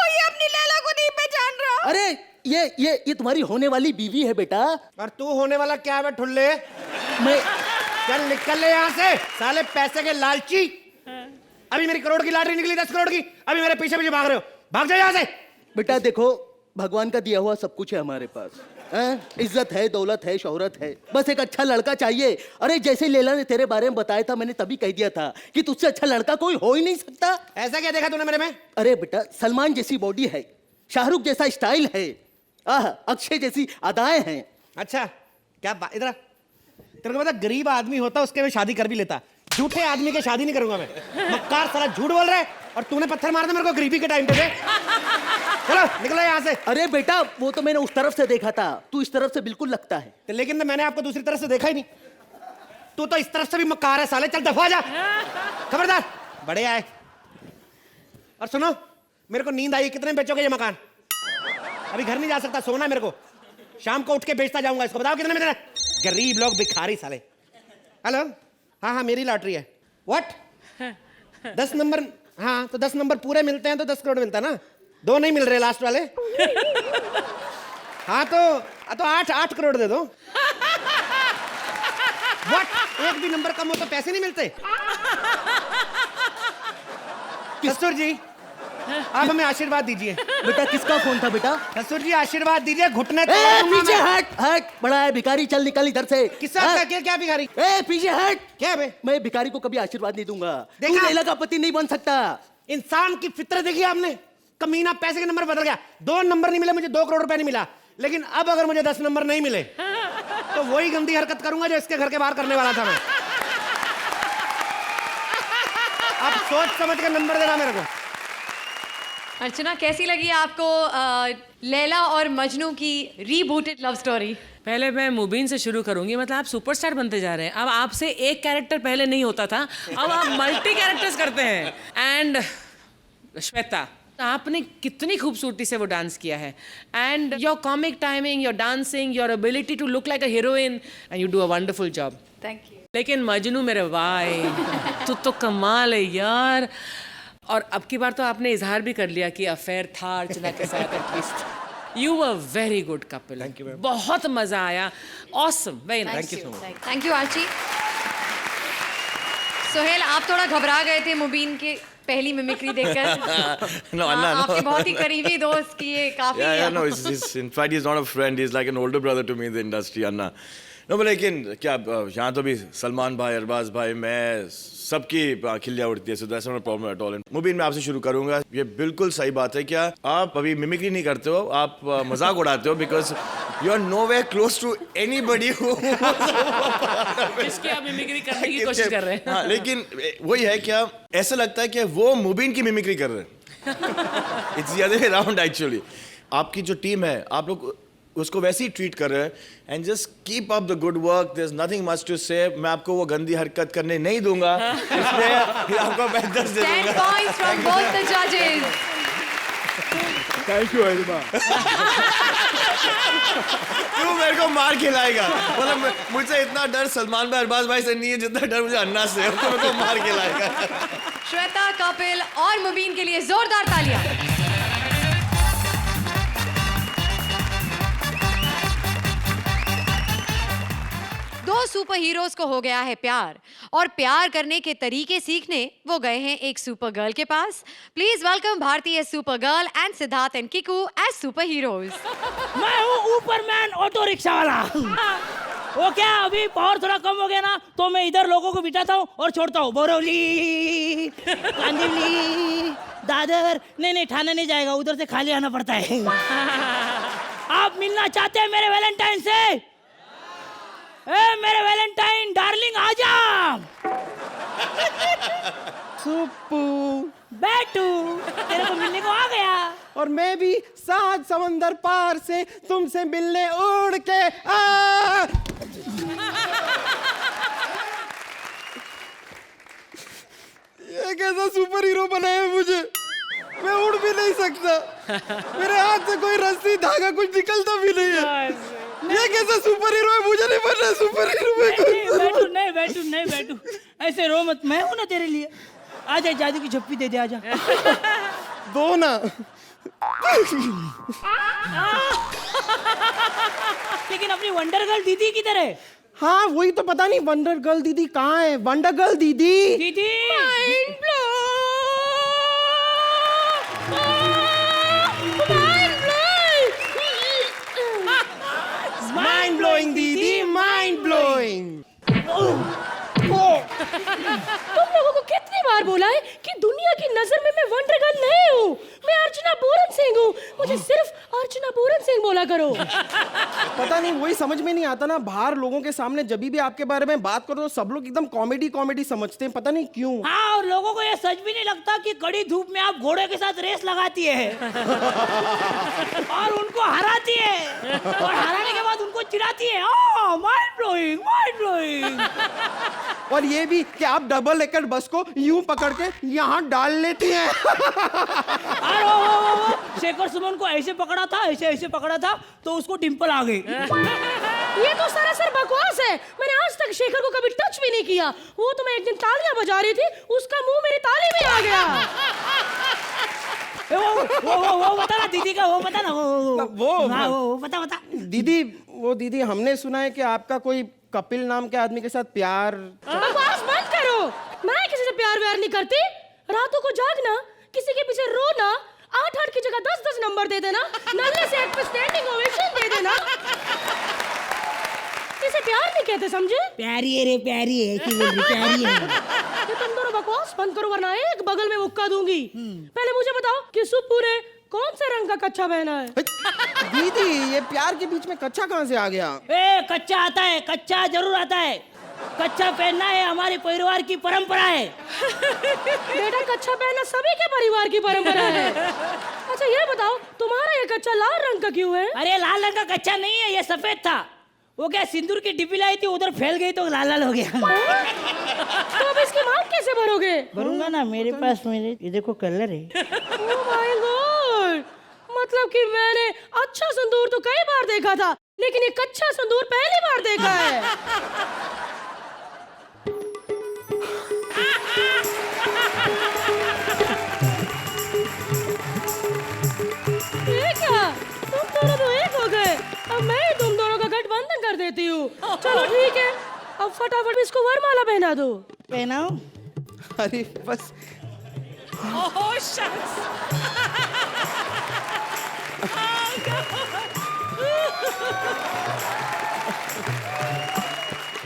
ये अपनी लैला को नहीं पहचान रहा। अरे ये तुम्हारी होने वाली बीवी है बेटा। और तू होने वाला क्या है ठुल्ले? मैं चल निकल ले यहाँ से साले पैसे के लालची। अभी मेरी करोड़ की लॉटरी निकली, 10 करोड़ की, अभी मेरे पीछे पीछे भाग रहे हो, भाग जाओ यहाँ से। बेटा देखो, भगवान का दिया हुआ सब कुछ है हमारे पास, इज्जत है, दौलत है, शोहरत है, बस एक अच्छा लड़का चाहिए। अरे जैसे लैला ने तेरे बारे में बताया था, मैंने तभी कह दिया था कि तुझसे अच्छा लड़का कोई हो ही नहीं सकता। ऐसा क्या देखा तूने मेरे में? अरे बेटा, सलमान जैसी बॉडी है, शाहरुख जैसा स्टाइल है, अक्षय जैसी अदाएं हैं। अच्छा क्या इधर तेरे को पता, गरीब आदमी होता उसके में शादी कर भी लेता, झूठे आदमी के शादी नहीं करूंगा मैं। मक्कार साला झूठ बोल रहा है, और तूने पत्थर मार दिया मेरे को गरीबी के टाइम पे। चलो निकलो यहाँ से। अरे बेटा, वो तो मैंने उस तरफ से देखा था, तू इस तरफ से बिल्कुल लगता है। तो लेकिन मैंने आपको दूसरी तरफ से देखा ही नहीं, तू तो इस तरफ से भी मक्कार है साले। चल दफा जा, खबरदार। बड़े आए। और सुनो, मेरे को नींद आई, कितने बेचोगे ये मकान? अभी घर नहीं जा सकता, सोना है मेरे को, शाम को उठ के बेचता जाऊंगा इसको। बताओ कितने में देना? गरीब लोग, भिखारी साले। हेलो, हाँ हाँ मेरी लॉटरी है। व्हाट? 10 नंबर? हाँ तो 10 नंबर पूरे मिलते हैं तो 10 करोड़ मिलता है ना, 2 नहीं मिल रहे लास्ट वाले। हाँ तो 8 करोड़ दे दो। व्हाट? एक भी नंबर कम हो तो पैसे नहीं मिलते? ससुर जी आप हमें आशीर्वाद दीजिए। बेटा किसका फोन था बेटा? ससुर जी आशीर्वाद दीजिए, घुटने पीछे हट हट, बड़ा है भिखारी, चल निकल इधर से। किसका क्या भिखारी? पीछे हट। क्या बे? मैं भिखारी को कभी आशीर्वाद नहीं दूंगा। तू देखा? लैला का पति नहीं बन सकता। इंसान की फितरत देखी आपने? कमीना पैसे के नंबर बदल गया। 2 नंबर नहीं मिले मुझे, 2 करोड़ रुपए नहीं मिला, लेकिन अब अगर मुझे 10 नंबर नहीं मिले तो वही गंदी हरकत करूंगा जो इसके घर के बाहर करने वाला था मैं। अब सोच समझ के नंबर देना मेरे को। अर्चना, कैसी लगी आपको लैला और मजनू की रीबूटेड लव स्टोरी? पहले मैं मुबीन से शुरू करूंगी। मतलब आप सुपरस्टार बनते जा रहे हैं, अब आपसे एक कैरेक्टर पहले नहीं होता था, अब आप मल्टी कैरेक्टर्स करते हैं। एंड श्वेता, आपने कितनी खूबसूरती से वो डांस किया है, and your comic timing, your dancing, your ability to look like a heroine, and you do a wonderful job. Thank you. लेकिन मजनू मेरे भाई, तू तो कमाल है यार। और अब की बार तो आपने इजहार भी कर लिया कि अफेयर था अर्चना के साथ at least. You were very good couple. Thank you. बहुत मजा आया। Awesome, very nice. Thank you so much. Thank you Archie. Sohail, आप थोड़ा घबरा गए थे मुबीन के पहली मिमिक्री देखकर। No, Anna, no. आपके बहुत ही करीबी दोस्त की ये काफी Yeah, no, in fact, he's not a friend. He's like an older brother to me in the industry, Anna. No, but लेकिन क्या यहाँ तो भी सलमान भाई, अरबाज भाई, मैं सबकी खिल्लियाँ उड़ती है, so that's not a problem at all. मुबीन, मैं आपसे शुरू करूँगा। ये बिल्कुल सही बात है, क्या आप अभी मिमिक्री नहीं करते हो, आप मजाक उड़ाते हो, because you are nowhere close to anybody who जिसकी आप मिमिक्री करने की कोशिश कर रहे हैं। हाँ, लेकिन वही है, क्या ऐसा लगता है कि वो मुबीन की मिमिक्री कर रहे हैं। It's the other way around actually. आपकी जो टीम है, आप लोग उसको वैसे ही ट्रीट कर रहे हैं, and just keep up the good work. There is nothing much to say. मैं आपको वो गंदी हरकत करने नहीं दूंगा, इसलिए आपको मैं 10 दे 10 दूंगा। points from both the judges. Thank you ARIMA. क्यों मेरे को मार खिलाएगा? मतलब मुझसे इतना डर सलमान भाई, अरबाज भाई से नहीं है जितना डर मुझे अन्ना से है, तो मेरे को मार खिलाएगा। श्वेता, कपिल और मुबीन के लिए जोरदार तालियां। दो सुपर हीरोज को हो गया है प्यार, और प्यार करने के तरीके सीखने वो गए हैं एक सुपर गर्ल के पास। प्लीज वेलकम भारतीय super girl and Siddharth and Kiku as super heroes. मैं हूँ ऊपरमैन ऑटो रिक्शा वाला। वो क्या, अभी पावर थोड़ा कम हो गया ना, तो मैं इधर लोगों को बिठाता हूँ और छोड़ता हूँ। बोरौली, कांदिवली, दादर। नहीं ठाणे नहीं जाएगा, उधर से खाली आना पड़ता है। आप मिलना चाहते हैं मेरे वैलेंटाइन से? मेरे वैलेंटाइन डार्लिंग आजा। सुप्पू, बैठू, तेरे को मिलने को आ गया। और मैं भी 7 समंदर पार से तुमसे मिलने उड़ के आ। ये कैसा सुपर हीरो बनाया है मुझे? मैं उड़ भी नहीं सकता, मेरे हाथ से कोई रस्सी धागा कुछ निकलता भी नहीं है। ये कैसा सुपर हीरो है? मुझे नहीं बनना सुपर हीरो। नहीं बैठू, ऐसे रो मत, मैं हूं ना तेरे लिए। आजा, जादू की झप्पी दे दे, आजा। दो ना। लेकिन अपनी वंडर गर्ल दीदी किधर है? हाँ वही तो पता नहीं वंडर गर्ल दीदी कहाँ है। वंडर गर्ल दीदी दीदी माइंड ब्लोइंग दीदी, माइंड ब्लोइंग। तुम लोगों को कितनी बार बोला है कि दुनिया की नजर में मैं वंडर गर्ल नहीं हूँ, मैं अर्चना पूरन सिंह हूँ। मुझे सिर्फ अर्चना पूरन सिंह बोला करो। पता नहीं वही समझ में नहीं आता ना, बाहर लोगों के सामने जब भी आपके बारे में बात करो तो सब लोग एकदम कॉमेडी कॉमेडी समझते हैं, पता नहीं क्यों। हाँ, और लोगों को ये सच भी नहीं लगता कि कड़ी धूप में आप घोड़े के साथ रेस लगाती है और उनको हराती है और हराने के बाद उनको चिढ़ाती है। Mind blowing, mind blowing. और ये भी कि आप डबल डेकर बस को यूं पकड़ के यहाँ डाल लेती हैं। और वो शेखर सुमन को ऐसे पकड़ा था, ऐसे ऐसे पकड़ा था तो उसको डिंपल आ गई। ये तो सरासर बकवास है। मैंने आज तक शेखर को कभी टच भी नहीं किया। वो तो मैं एक दिन तालियां बजा रही थी, उसका मुंह मेरी ताली में आ गया। वो बता ना दीदी का, वो बता ना, वो बता। दीदी वो दीदी हमने सुना है कि आपका कोई कपिल नाम के आदमी के साथ प्यार। बकवास बंद करो। मैं किसी से प्यार व्यार नहीं करती। रातों को जागना, किसी के पीछे रोना, 8-8 की जगह 10-10 नंबर दे देना, नल्ले से एक पे स्टैंडिंग ओवेशन दे देना, इसे प्यार नहीं कहते, समझे? प्यारी है रे, प्यारी है कि बोल रही, प्यारी है। ये तुम दोनों बकवास बंद करो वरना एक बगल में मुक्का दूंगी। पहले मुझे बताओ कि सुप्पू ने कौन से रंग का कच्चा पहना है? दीदी ये प्यार के बीच में कच्चा कहाँ से आ गया? कच्चा आता है, कच्चा जरूर आता है। कच्चा पहनना है हमारे परिवार की परंपरा है। बेटा कच्चा पहनना सभी के परिवार की परंपरा है। अच्छा ये बताओ तुम्हारा ये कच्चा लाल रंग का क्यों है? अरे लाल रंग का कच्चा नहीं है, ये सफेद था। वो क्या सिंदूर की डिब्बी लाई थी, उधर फैल गई तो लाल लाल हो गया। तो अब इसकी मांग कैसे भरोगे? भरूंगा ना, मेरे पास मेरे ये देखो कलर है। Oh my God! मतलब कि मैंने अच्छा संदूर तो कई बार देखा था, लेकिन ये कच्चा संदूर पहली बार देखा है। ये क्या? तुम दोनों तो एक हो गए। अब मैं ही तुम दोनों का गठबंधन कर देती हूँ। चलो ठीक है, अब फटाफट इसको वरमाला पहना दो। पहनाओ। अरे बस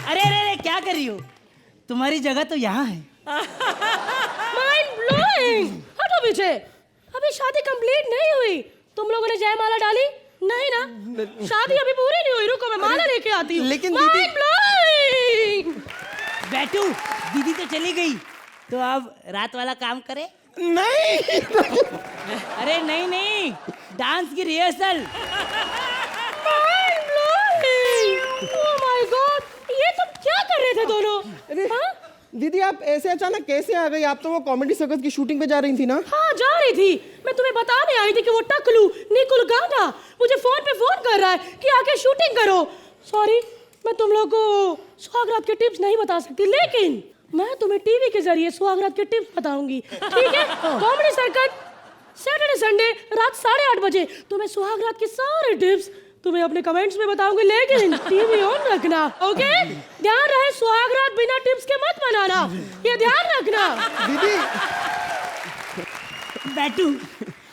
अरे अरे अरे क्या कर रही हो? तुम्हारी जगह तो यहाँ है। Mind blowing. हटो पीछे। अभी शादी कंप्लीट नहीं हुई। तुम लोगों ने जयमाला डाली? नहीं ना? शादी अभी पूरी नहीं हुई। रुको मैं माला लेके आती हूँ। लेकिन माइंड ब्लोइंग। बैठू, दीदी तो चली गई, तो अब रात वाला काम करे? नहीं। अरे नहीं नहीं, डांस की rehearsal. Mind blowing. Oh my God, ये तुम क्या कर रहे थे दोनों? हाँ? दीदी आप ऐसे अचानक कैसे आ गई? आप तो वो कॉमेडी सर्कस की शूटिंग पे जा रही थी ना? हाँ जा रही थी। मैं तुम्हें बताने आई थी कि वो टकलू निकुल गाना मुझे फोन पे फोन कर रहा है कि आके शूटिंग करो। सॉरी, मैं तुम लोगों को सुहागरात के टिप्स नहीं बता सकती, लेकिन मैं तुम्हें टीवी के जरिए सुहागरात के टिप्स बताऊंगी। ठीक है? कॉमेडी सर्कस सैटरडे संडे रात 8:30 बजे तुम्हें सुहागरात के सारे टिप्स तुम्हें अपने कमेंट्स में बताऊंगी, लेकिन टीवी ऑन रखना। ओके? ध्यान रहे, सुहागरात बिना टिप्स के मत मनाना, ये ध्यान रखना। दीदी बैठू,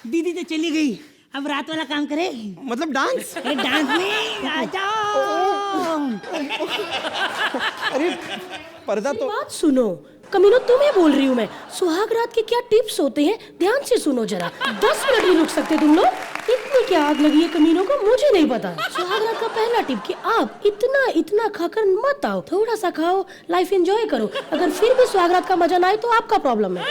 दीदी तो चली गई, अब रात वाला काम करे। मतलब डांस? अरे डांस नहीं, आ जाओ। अरे पर्दा तो बात सुनो कमीनो, तुम्हें बोल रही हूँ मैं। सुहाग रात के क्या टिप्स होते हैं ध्यान से सुनो जरा। 10 मिनट नहीं रुक सकते तुम लोग? इतनी क्या आग लगी है कमीनों को, मुझे नहीं पता। सुहाग रात का पहला टिप कि आप इतना खाकर मत आओ, थोड़ा सा खाओ, लाइफ एंजॉय करो। अगर फिर भी सुहाग रात का मजा ना आए तो आपका प्रॉब्लम है।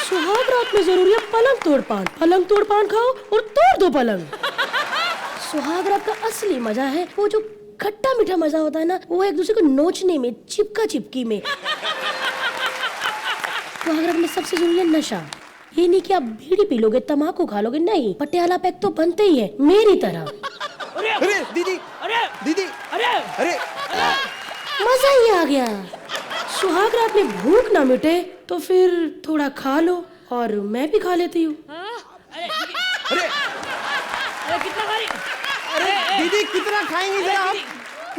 सुहाग रात में जरूरी है पलंग तोड़ पान। पलंग तोड़ पान खाओ और तोड़ दो पलंग। सुहाग रात का असली मजा है वो जो खट्टा मीठा मजा होता है ना, वो एक दूसरे को नोचने में, चिपका चिपकी में। सुहाग रात में सबसे जरूरी है नशा। ये नहीं कि आप बीड़ी पी लोगे, तम्बाकू खा लोगे, नहीं, पटियाला पैक तो बनते ही है मेरी तरह। अरे दीदी, अरे दीदी, अरे अरे मजा ही आ गया। सुहाग रात में भूख ना मिटे तो फिर थोड़ा खा लो, और मैं भी खा लेती हूँ। अरे कितना दीदी कितना खाएंगी जरा आप?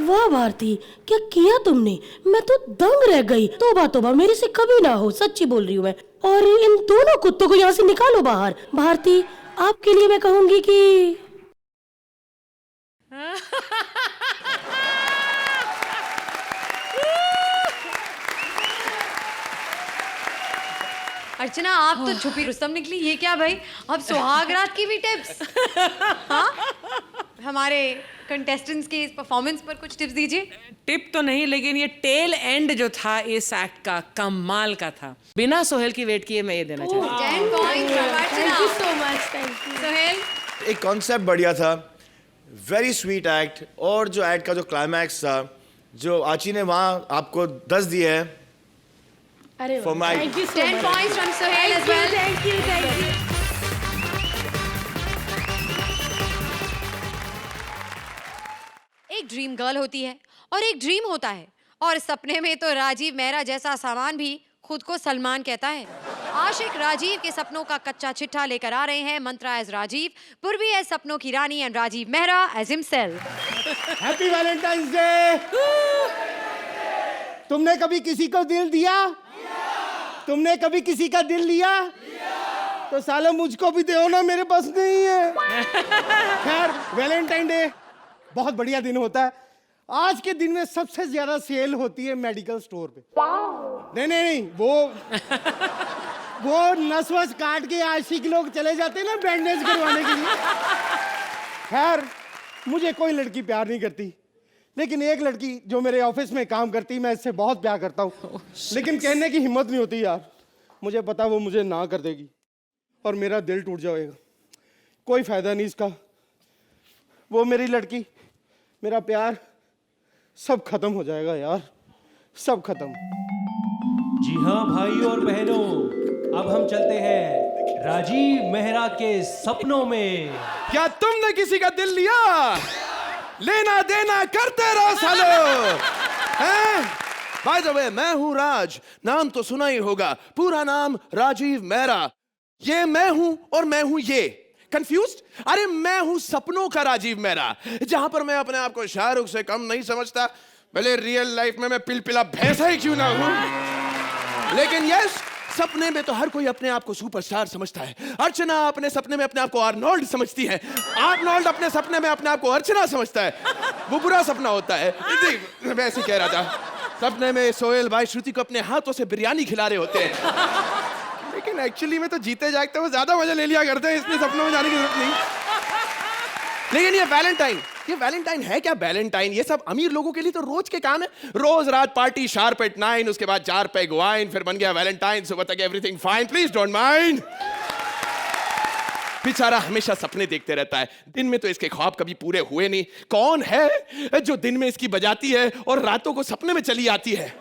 वाह भारती, क्या किया तुमने? मैं तो दंग रह गई। तोबा तोबा, मेरे से कभी ना हो, सच्ची बोल रही हूँ मैं। और इन दोनों कुत्तों को यहाँ से निकालो बाहर। भारती, आपके लिए मैं कहूंगी कि अर्चना, आप तो छुपी रुस्तम निकली। ये क्या भाई, अब सुहाग रात की भी टिप्स? हाँ, हमारे कंटेस्टेंट्स के इस परफॉर्मेंस पर कुछ टिप्स दीजिए। टिप तो नहीं, लेकिन ये टेल एंड जो था इस एक्ट का कमाल का था। बिना सोहेल की वेट किए मैं ये देना चाहती हूँ। 10 point from Archana. Thank you so much. Thank you Sohail, एक कॉन्सेप्ट बढ़िया था, वेरी स्वीट एक्ट, और जो एक्ट का जो क्लाइमैक्स था, जो आची ने वहाँ आपको 10 दिए हैं अरे for my thank you 10 points from Sohail as well. Thank you. एक ड्रीम गर्ल होती है और एक ड्रीम होता है, और सपने में तो राजीव मेहरा जैसा सामान भी खुद को सलमान कहता है। आशिक राजीव के सपनों का कच्चा चिट्ठा लेकर आ रहे हैं मंत्रा एज राजीव, पूर्वी एज सपनों की रानी and Rajeev Mehra as himself. Happy Valentine's day. तुमने कभी किसी को दिल दिया? तुमने कभी किसी का दिल लिया? तो सालो मुझको भी दो ना, मेरे पास नहीं है। खैर, वैलेंटाइन डे बहुत बढ़िया दिन होता है। आज के दिन में सबसे ज्यादा सेल होती है मेडिकल स्टोर पे। नहीं, वो नस वस काट के आशिक लोग चले जाते हैं ना बैंडेज करवाने के लिए। खैर, मुझे कोई लड़की प्यार नहीं करती, लेकिन एक लड़की जो मेरे ऑफिस में काम करती, मैं इससे बहुत प्यार करता हूँ, लेकिन कहने की हिम्मत नहीं होती यार। मुझे पता वो मुझे ना कर देगी और मेरा दिल टूट जाएगा। कोई फायदा नहीं इसका। वो मेरी लड़की, मेरा प्यार, सब खत्म हो जाएगा यार, सब खत्म। जी हाँ भाई और बहनों, अब हम चलते हैं राजीव मेहरा के सपनों में। क्या तुमने किसी का दिल लिया? लेना देना करते रहो सालो। हैं? बाय द वे, मैं हूं राज, नाम तो सुना ही होगा, पूरा नाम राजीव मेहरा। ये मैं हूं और मैं हूं ये। कंफ्यूज्ड? अरे मैं हूं सपनों का राजीव मेहरा। जहां पर मैं अपने आप को शाहरुख से कम नहीं समझता, भले रियल लाइफ में मैं पिलपिला भैंसा ही क्यों ना हूं, लेकिन यस, सपने में तो हर कोई अपने आप को सुपरस्टार समझता है। अर्चना अपने सपने में अपने आप को आर्नोल्ड समझती है, आर्नोल्ड अपने सपने में अपने आप को अर्चना समझता है। वो बुरा सपना होता है। मैं ऐसे कह रहा था, सपने में सोहेल भाई श्रुति को अपने हाथों से बिरयानी खिला रहे होते हैं, लेकिन एक्चुअली में तो जीते जागते वो ज्यादा मजा ले लिया करते हैं, इसलिए सपनों में जाने की जरूरत नहीं। लेकिन ये वैलेंटाइन है क्या? वैलेंटाइन ये सब अमीर लोगों के लिए तो रोज के काम है। रोज रात पार्टी, शार्प एट 9, उसके बाद 4 पैग वाइन, फिर बन गया वैलेंटाइन, सुबह तक everything fine, please don't mind. बेचारा हमेशा सपने देखते रहता है, दिन में तो इसके ख्वाब कभी पूरे हुए नहीं। कौन है जो दिन में इसकी बजाती है और रातों को सपने में चली आती है?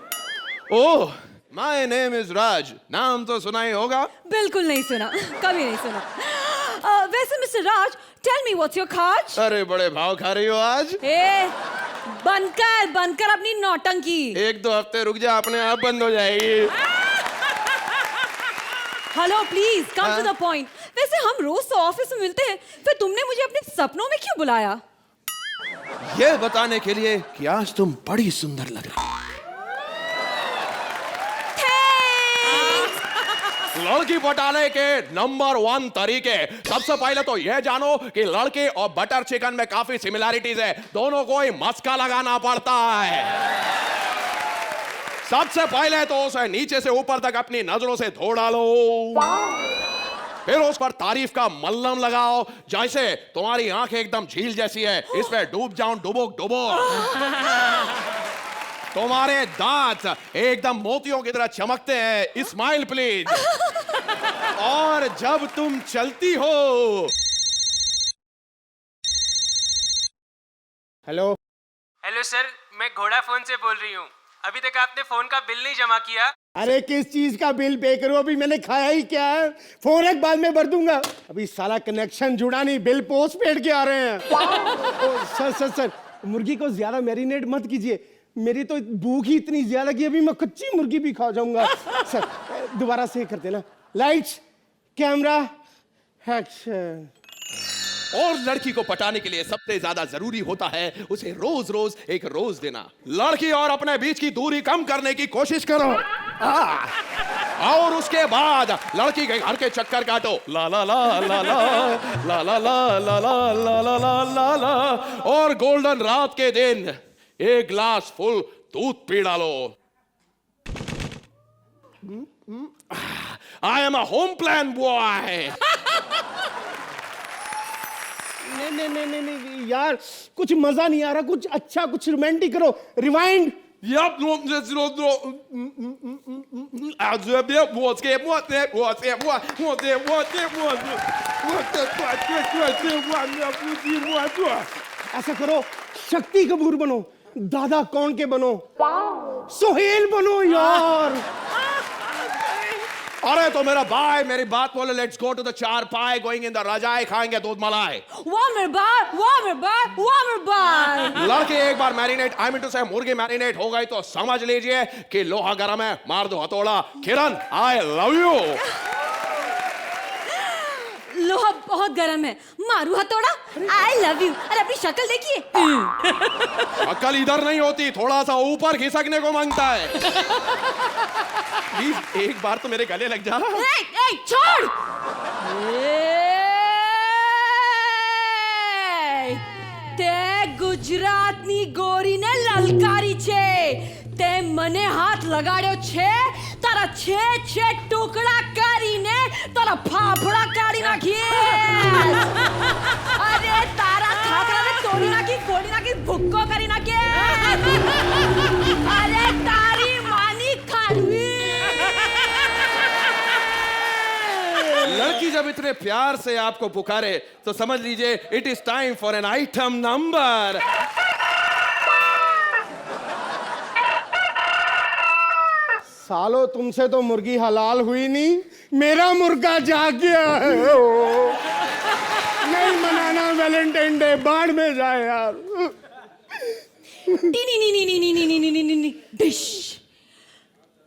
ओह, माय नेम इज राज। नाम तो सुना ही होगा। बिल्कुल नहीं सुना, कभी नहीं सुना। वैसे mister Raj, tell me what's your खाज? अरे बड़े भाव खा रही हो आज। बनकर अपनी नौटंकी। 1-2 हफ्ते रुक जा, अपने आप बंद हो जाएगी। Hello, please come to the point. वैसे हम रोज तो ऑफिस में मिलते हैं, फिर तुमने मुझे अपने सपनों में क्यों बुलाया? ये बताने के लिए कि आज तुम बड़ी सुंदर लग रही हो। लड़की पटाने के नंबर 1 तरीके, सबसे पहले तो यह जानो कि लड़के और बटर चिकन में काफी सिमिलैरिटीज है, दोनों को ही मस्का लगाना पड़ता है। सबसे पहले तो उसे नीचे से ऊपर तक अपनी नजरों से धो डालो, फिर उस पर तारीफ का मल्लम लगाओ, जैसे तुम्हारी आंखें एकदम झील जैसी है, इसमें डूब जाऊं डुबुक डुबुक। तुम्हारे दांत एकदम मोतियों की तरह चमकते हैं, स्माइल प्लीज। और जब तुम चलती हो, हेलो सर, मैं घोड़ा फोन से बोल रही हूँ। अभी तक आपने फोन का बिल नहीं जमा किया। अरे किस चीज का बिल पे करूं? अभी मैंने खाया ही क्या है? फोन एक बाद में भर दूंगा। अभी साला कनेक्शन जुड़ा नहीं, बिल पोस्ट पेड के आ रहे हैं। सर, मुर्गी को ज्यादा मैरिनेट मत कीजिए, मेरी तो भूख ही इतनी ज्यादा कि अभी मैं कच्ची मुर्गी भी खा जाऊंगा। सर, दोबारा से करते ना। Lights, camera, action. और लड़की को पटाने के लिए सबसे ज्यादा जरूरी होता है उसे रोज रोज एक रोज देना। लड़की और अपने बीच की दूरी कम करने की कोशिश करो। और उसके बाद लड़की के घर के चक्कर काटो। ला ला ला ला ला ला ला ला ला ला ला ला ला ला ला। और गोल्डन रात के दिन एक ग्लास फुल दूध पी डालो। I am a home plan boy. नहीं यार, कुछ मजा नहीं आ रहा, कुछ अच्छा, कुछ रोमांटिक करो। रिवाइंड। Yep, ऐसा करो, शक्ति कपूर बनो, दादा कौन के बनो, सोहेल बनो यार। अरे तो मेरा भाई मेरी बात बोले। लेट्स गो टू द चार पाए, गोइंग इन द रजाई, खाएंगे दूध मलाई। लड़के एक बार मैरिनेट, आई मीन टू से मुर्गी मैरिनेट हो गई तो समझ लीजिए कि लोहा गरम है, मार दो हथौड़ा। किरण, आई लव यू। लोहा बहुत गर्म है, मारू हथौड़ा। आई लव यू। अरे अपनी शक्ल देखिए। शक्ल इधर नहीं होती, थोड़ा सा ऊपर खिसकने को मांगता है। प्लीज एक बार तो मेरे गले लग जा। छोड़। તે ગુજરાતની ગોરીને લલકારી છે, તે મને હાથ લગાડ્યો છે, તારા છે ટુકડા કરીને તારા ફાફડા કાઢી નાખીએ। અરે તારા ખાખરાને તોડી નાખી, ફોડી નાખી, ભૂક્કો કરી નાખીએ। અરે તારી માની ખાડવી। लड़की जब इतने प्यार से आपको पुकारे तो समझ लीजिए it is time for an item number. सालो तुमसे तो मुर्गी हलाल हुई नहीं, मेरा मुर्गा जाग गया है। नहीं मनाना वैलेंटाइन डे, बाढ़ में जाए यार। डिश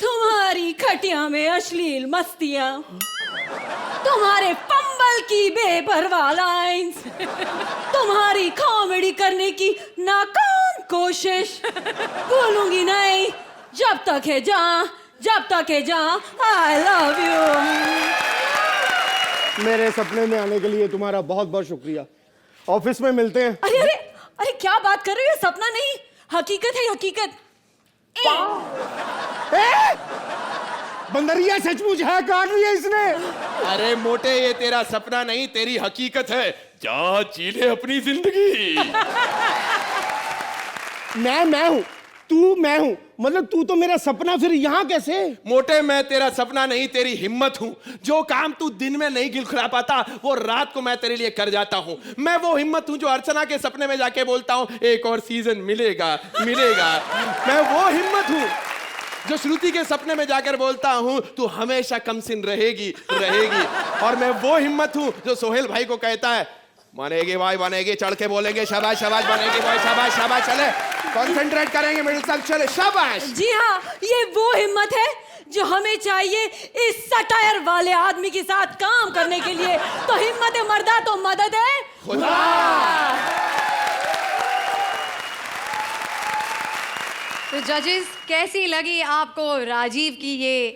तुम्हारी खटिया में अश्लील मस्तियां, तुम्हारे पंबल की बेपरवाह लाइंस, तुम्हारी कॉमेडी करने की नाकाम कोशिश भूलूंगी नहीं जब तक है जहाँ। आई लव यू। मेरे सपने में आने के लिए तुम्हारा बहुत बहुत शुक्रिया। ऑफिस में मिलते हैं। अरे अरे अरे क्या बात कर रहे हो? सपना नहीं, हकीकत है, हकीकत। बंदरिया सचमुच है, काट लिया इसने। अरे मोटे, ये तेरा सपना नहीं तेरी हकीकत है। जा जी ले अपनी जिंदगी। मैं हूँ, तू मैं हूँ, मतलब तू तो मेरा सपना, फिर यहाँ कैसे? मोटे, मैं तेरा सपना नहीं तेरी हिम्मत हूँ। जो काम तू दिन में नहीं गिलखिला पाता वो रात को मैं तेरे लिए कर जाता हूँ। मैं वो हिम्मत हूँ जो अर्चना के सपने में जाके बोलता हूँ एक और सीजन मिलेगा। मैं वो हिम्मत हूँ जो श्रुति के सपने में जाकर बोलता हूँ तू हमेशा कमसिन रहेगी। और मैं वो हिम्मत हूँ जो सोहेल भाई को कहता है बनेगी भाई बनेगी, चढ़ के बोलेंगे शाबाश शाबाश, बनेगी भाई शाबाश शाबाश। चले कंसंट्रेट करेंगे, मिडिल तक चले शाबाश। जी हाँ, ये वो हिम्मत है जो हमें चाहिए इस सटायर वाले आदमी के साथ काम करने के लिए। तो हिम्मत है मर्दा तो मदद है खुदा। तो जजेस, कैसी लगी आपको राजीव की ये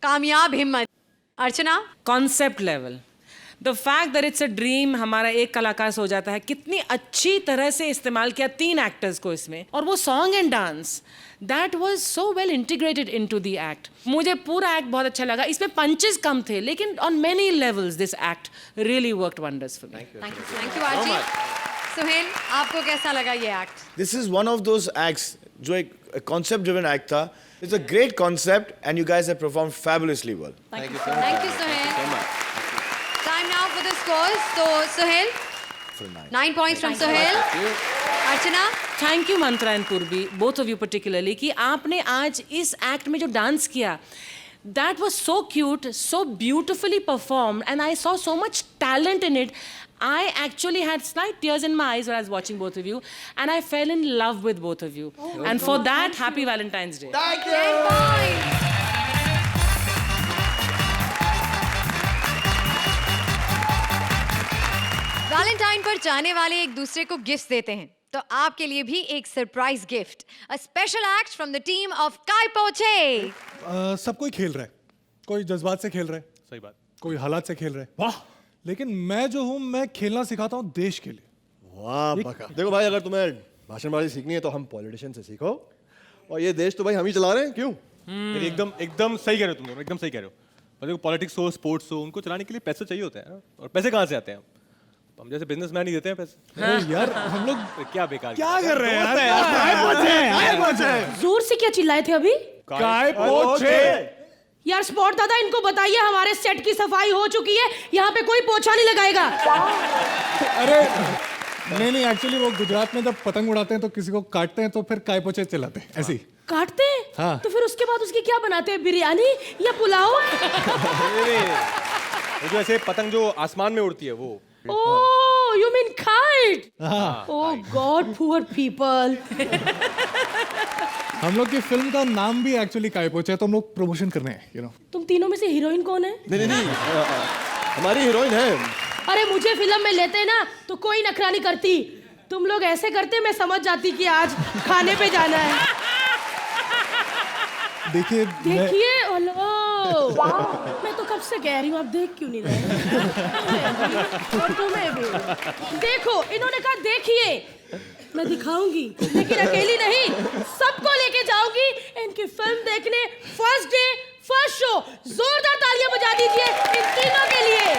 कामयाब हिम्मत? Archana? Concept level, the fact that it's a dream, हमारा एक कलाकार हो जाता है, कितनी अच्छी तरह से इस्तेमाल किया 3 एक्टर्स को इसमें, और वो song and dance, that was so well integrated into the act. मुझे पूरा एक्ट बहुत अच्छा लगा। इसमें पंचेस कम थे लेकिन on many levels this act really worked wonders for me. Thank you आरजी। सुहेल, आपको कैसा लगा ये act? This is one of those acts जो एक concept driven act था. It's a great concept and you guys have performed fabulously well. Thank you so much. Thank you, Suhail. Time now for the scores. So, Suhail, 9 points from Suhail. Archana? Thank you Mantra and पूर्वी, both of you particularly, कि आपने आज इस act में जो dance किया, that was so cute, so beautifully performed, and I saw so much talent in it. I actually had slight tears in my eyes when I was watching both of you, and I fell in love with both of you. And for that, happy Valentine's Day. Thank you. 10 points. Valentine पर चाहने वाले एक दूसरे को gift देते हैं, तो आपके लिए भी एक surprise gift, a special act from the team of काय पोचे। सब कोई खेल रहा है, कोई जज्बात से खेल रहा है, सही बात। कोई हालात से खेल रहा है। वाह, लेकिन मैं जो हूँ, मैं खेलना सिखाता हूँ देश के लिए। वाह बका। देखो भाई, अगर तुम्हें भाषणबाजी सीखनी है तो हम पॉलिटिशियन से सीखो, और ये देश तो भाई हम ही चला रहे हैं, क्यों? एकदम एकदम सही कह रहे हो तुम लोग, एकदम सही कह रहे हो। और देखो, पॉलिटिक्स हो, स्पोर्ट्स हो, उनको चलाने के लिए पैसे चाहिए होते हैं, और पैसे कहाँ से आते हैं? हम जैसे बिजनेसमैन ही देते हैं पैसे। यार हम लोग क्या बेकार क्या कर रहे हैं यार? जोर से क्या चिल्लाए थे अभी? काय पोछे। यार स्पॉट दादा, इनको बताइए हमारे सेट की सफाई हो चुकी है, यहाँ पे कोई पोछा नहीं लगाएगा। अरे नहीं, एक्चुअली वो गुजरात में जब पतंग उड़ाते हैं तो किसी को काटते हैं तो फिर काय पोछे चिल्लाते हैं, ऐसी। काटते हैं? हाँ। तो फिर उसके बाद उसकी क्या बनाते हैं, बिरयानी या पुलाव? वो जो ऐसे पतंग जो आसमान में उड़ती है वो। Oh, you mean kite? हाँ। Oh God, poor people. हम लोग की फिल्म का नाम भी एक्चुअली काय पोछे है, तो हम लोग प्रमोशन कर रहे हैं, यू नो। तुम तीनों में से हीरोइन कौन है? नहीं, हमारी हीरोइन है। अरे मुझे फिल्म में लेते ना तो कोई नखरा नहीं करती, तुम लोग ऐसे करते मैं समझ जाती कि आज खाने पे जाना है। देखिए मैं तो कब से कह रही हूँ, आप देख क्यों नहीं रहे? और तुम्हें भी देखो, इन्होंने कहा देखिए, मैं दिखाऊंगी, लेकिन अकेली नहीं, सबको लेके जाऊंगी इनकी फिल्म देखने। फर्स्ट डे फर्स्ट शो, जोरदार तालियां बजा दीजिए इन तीनों के लिए।